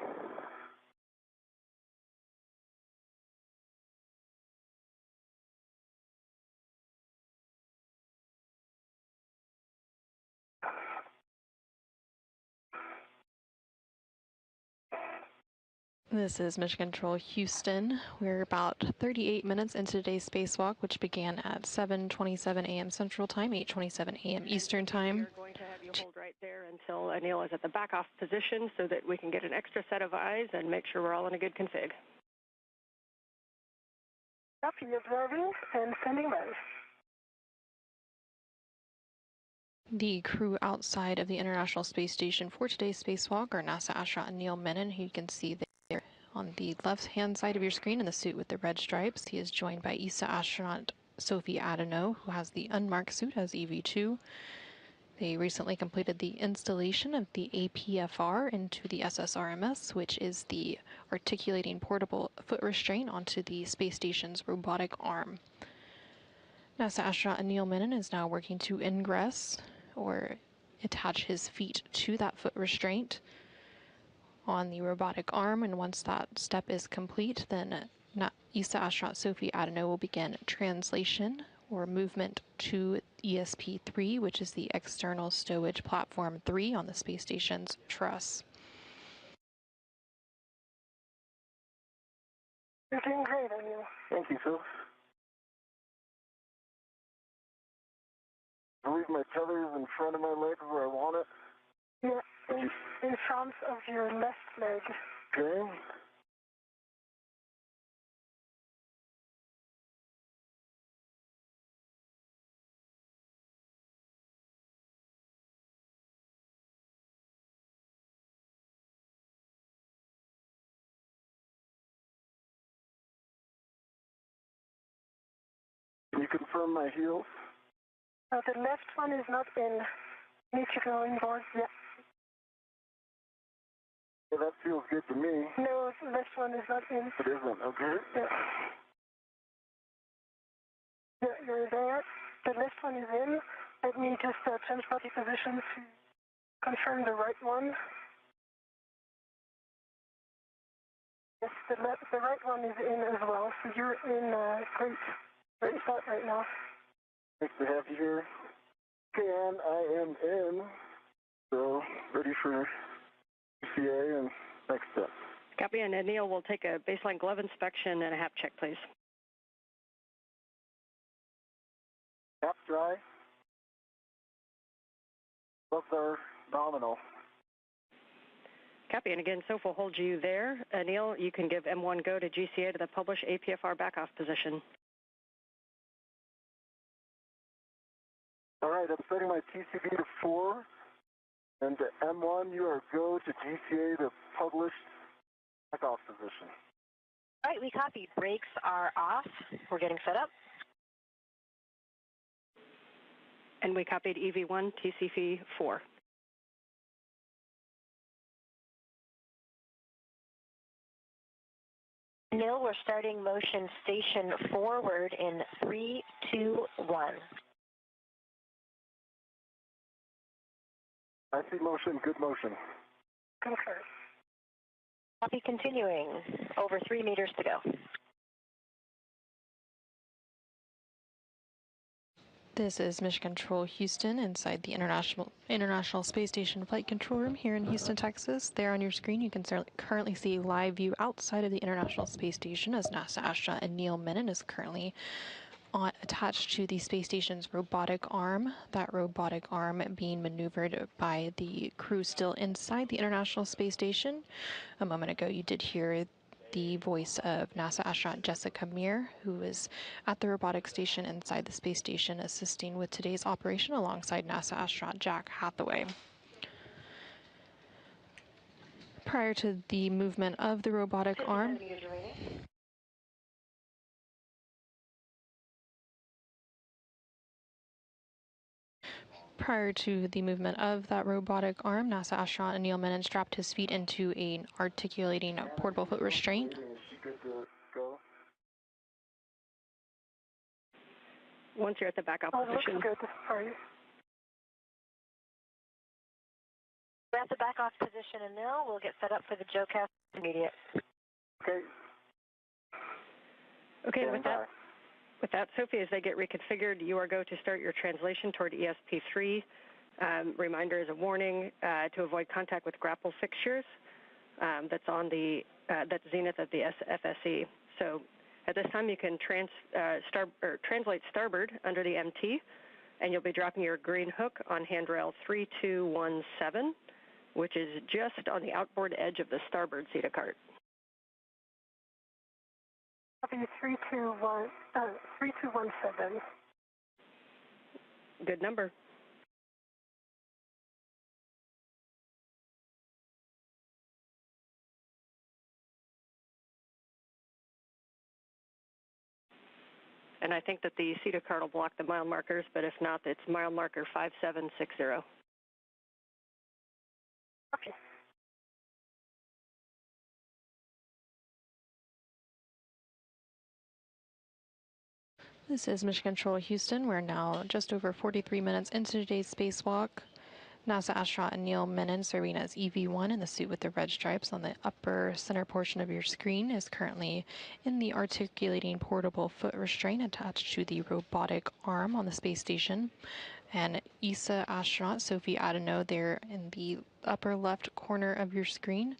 This is Mission Control Houston. We're about 38 minutes into today's spacewalk, which began at 7:27 a.m. Central Time, 8:27 a.m. Eastern Time. We're going to have you hold right there until Anil is at the back off position so that we can get an extra set of eyes and make sure we're all in a good config. Copy, observing and sending by. The crew outside of the International Space Station for today's spacewalk are NASA astronaut Anil Menon, who you can see there on the left-hand side of your screen in the suit with the red stripes. He is joined by ESA astronaut Sophie Adenot, who has the unmarked suit as EV2. They recently completed the installation of the APFR into the SSRMS, which is the articulating portable foot restraint onto the space station's robotic arm. NASA astronaut Anil Menon is now working to ingress or attach his feet to that foot restraint on the robotic arm, and once that step is complete, then ESA astronaut Sophie Adenot will begin translation or movement to ESP-3, which is the external stowage platform 3 on the space station's truss. You're doing great, Anil. Thank you, Phil. I believe my tether is in front of my leg where I want it. Yeah, in front of your left leg. Okay. Can you confirm my heels? The left one is not in. Need to go inboard, yeah. Yeah, that feels good to me. No, the left one is not in. It isn't, okay. Yeah. Yeah, you're there. The left one is in. Let me just change body position to confirm the right one. Yes, the right one is in as well, so you're in great spot right now. Nice to have you here. Okay, and I am in, so ready for CA and next step. Copy, and Anil will take a baseline glove inspection and a HAP check, please. HAP dry. Gloves are nominal. Copy, and again, Sophie will hold you there. Anil, you can give M1 go to GCA to the published APFR back-off position. All right, I'm setting my TCB to 4, and to M1, you are go to GCA to published back-off position. All right, we copy. Brakes are off. We're getting set up. And we copied EV1, TCV 4. Neil, we're starting motion station forward in 3, 2, 1. I see motion, good motion. Confirm. Copy, continuing. Over 3 meters to go. This is Mission Control Houston inside the International Space Station Flight Control Room here in Houston, Texas. There on your screen, you can currently see live view outside of the International Space Station as NASA astronaut Anil Menon is currently attached to the space station's robotic arm. That robotic arm being maneuvered by the crew still inside the International Space Station. A moment ago, you did hear the voice of NASA astronaut Jessica Meir, who is at the robotic station inside the space station assisting with today's operation alongside NASA astronaut Jack Hathaway. Prior to the movement of the robotic arm, Prior to the movement of that robotic arm, NASA astronaut Anil Menon strapped his feet into an articulating portable foot restraint. Good to go. Once you're at the backup Oh, position. looks good. Sorry. We're at the back off position, and now we'll get set up for the JoeCast immediate. Okay. Okay, with that, Sophie, as they get reconfigured, you are go to start your translation toward ESP3. Reminder as a warning to avoid contact with grapple fixtures. That's on the that's zenith of the FSE. So at this time, you can translate starboard under the MT, and you'll be dropping your green hook on handrail 3217, which is just on the outboard edge of the starboard CETA cart. Copy 3217. Good number. And I think that the CETA card will block the mile markers, but if not, it's mile marker 5760. Okay. This is Mission Control Houston. We're now just over 43 minutes into today's spacewalk. NASA astronaut Anil Menon, serving as EV1 in the suit with the red stripes on the upper center portion of your screen, is currently in the articulating portable foot restraint attached to the robotic arm on the space station. And ESA astronaut Sophie Adenot, there in the upper left corner of your screen,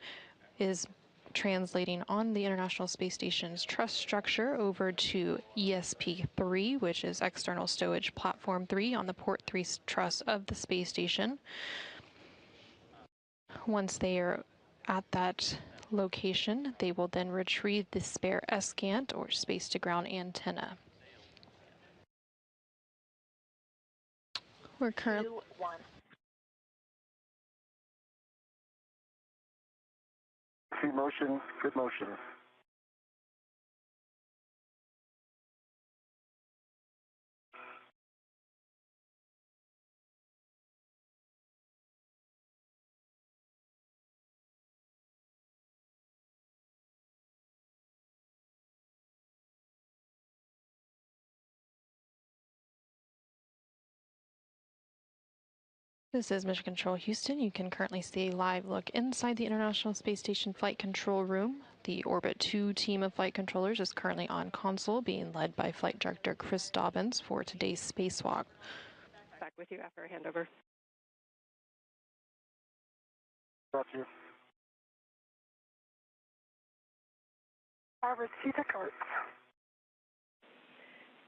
is translating on the International Space Station's truss structure over to ESP3, which is External Stowage Platform 3 on the Port 3 truss of the space station. Once they are at that location, they will then retrieve the spare SCANT, or space-to-ground antenna. We're currently... See motion, good motion. This is Mission Control Houston. You can currently see a live look inside the International Space Station Flight Control Room. The Orbit 2 team of flight controllers is currently on console, being led by Flight Director Chris Dobbins for today's spacewalk. Back with you after a handover. Got you. Starboard CETA cart.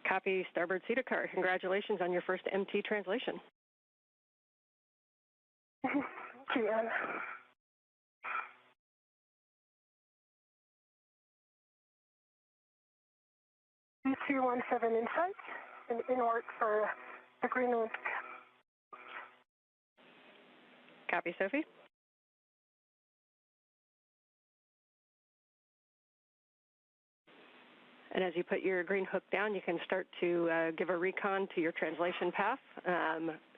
Copy starboard CETA cart. Congratulations on your first MT translation. Thank you, Ann. 3217 in sight and inward for the Greenland. Copy, Sophie. And as you put your green hook down, you can start to give a recon to your translation path.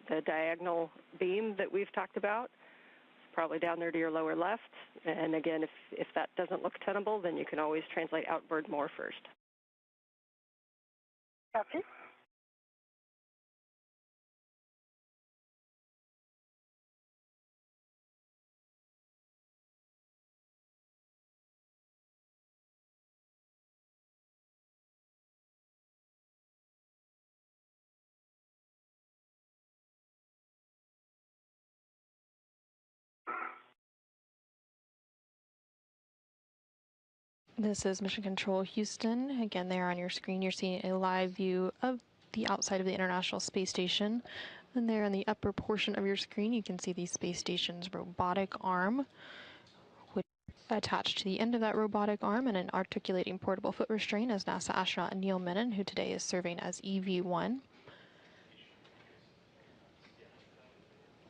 The diagonal beam that we've talked about is probably down there to your lower left. And again, if that doesn't look tenable, then you can always translate outboard more first. Copy. This is Mission Control Houston. Again, there on your screen, you're seeing a live view of the outside of the International Space Station. And there in the upper portion of your screen, you can see the space station's robotic arm, which is attached to the end of that robotic arm and an articulating portable foot restraint as NASA astronaut Anil Menon, who today is serving as EV1.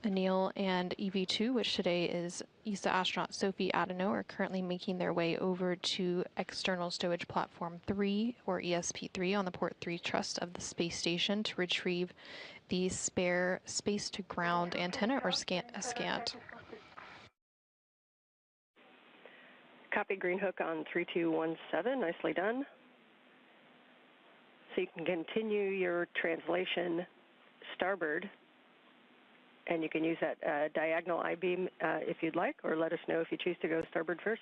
Anil and EV2, which today is ESA astronaut Sophie Adenot, are currently making their way over to External Stowage Platform 3, or ESP3, on the Port 3 truss of the space station to retrieve the spare space-to-ground antenna or scant. Copy, green hook on 3217, nicely done. So you can continue your translation starboard, and you can use that diagonal I-beam if you'd like, or let us know if you choose to go starboard first.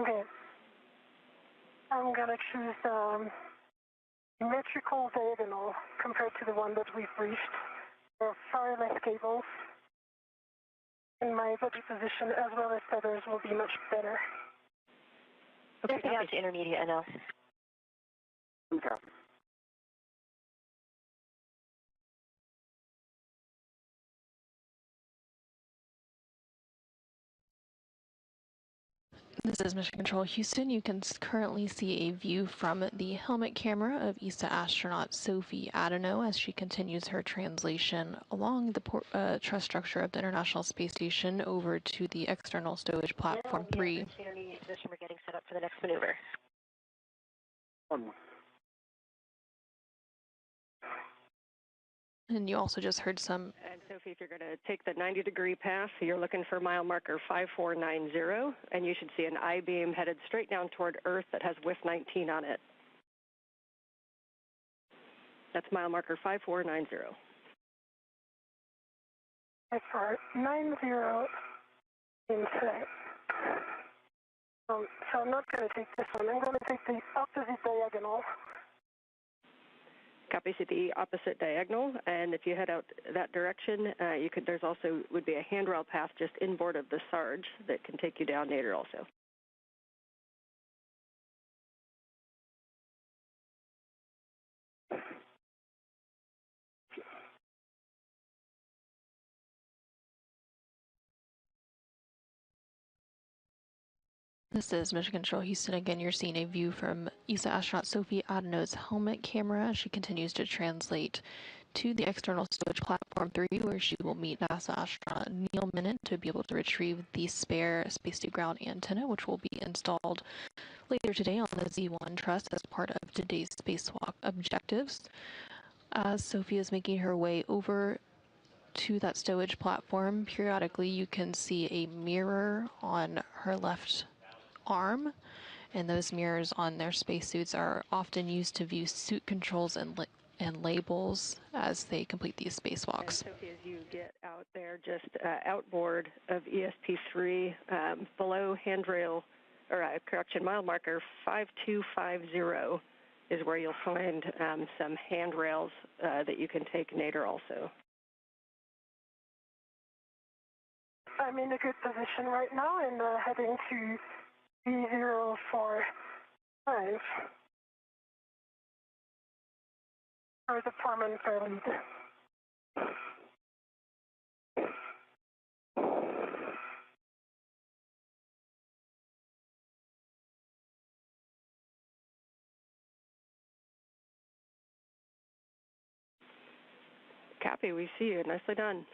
Okay. I'm going to choose symmetrical diagonal compared to the one that we've reached. There are far less cables, and my body position as well as feathers will be much better. Okay, anything out to intermediate, Anil? Okay. This is Mission Control Houston. You can currently see a view from the helmet camera of ESA astronaut Sophie Adenot as she continues her translation along the truss structure of the International Space Station over to the external stowage platform 3. Intermediate position, we're getting set up for the next maneuver. And you also just heard some... And Sophie, if you're going to take the 90-degree path, you're looking for mile marker 5490, and you should see an I-beam headed straight down toward Earth that has WIF 19 on it. That's mile marker 5490. 5490 inside. So I'm not going to take this one. I'm going to take the opposite diagonal. Copy, see the opposite diagonal, and if you head out that direction, there's also would be a handrail path just inboard of the Sarge that can take you down nadir also. This is Mission Control Houston. Again, you're seeing a view from ESA astronaut Sophie Adenot's helmet camera. She continues to translate to the external stowage platform 3, where she will meet NASA astronaut Menon to be able to retrieve the spare space-to-ground antenna, which will be installed later today on the Z1 truss as part of today's spacewalk objectives. As Sophie is making her way over to that stowage platform, periodically you can see a mirror on her left arm, and those mirrors on their spacesuits are often used to view suit controls and labels as they complete these spacewalks. And Sophie, as you get out there, just outboard of ESP3, below handrail, or correction, mile marker 5250 is where you'll find some handrails that you can take nadir also. I'm in a good position right now and heading to B045 for the Foreman lead. Copy, we see you. Nicely done.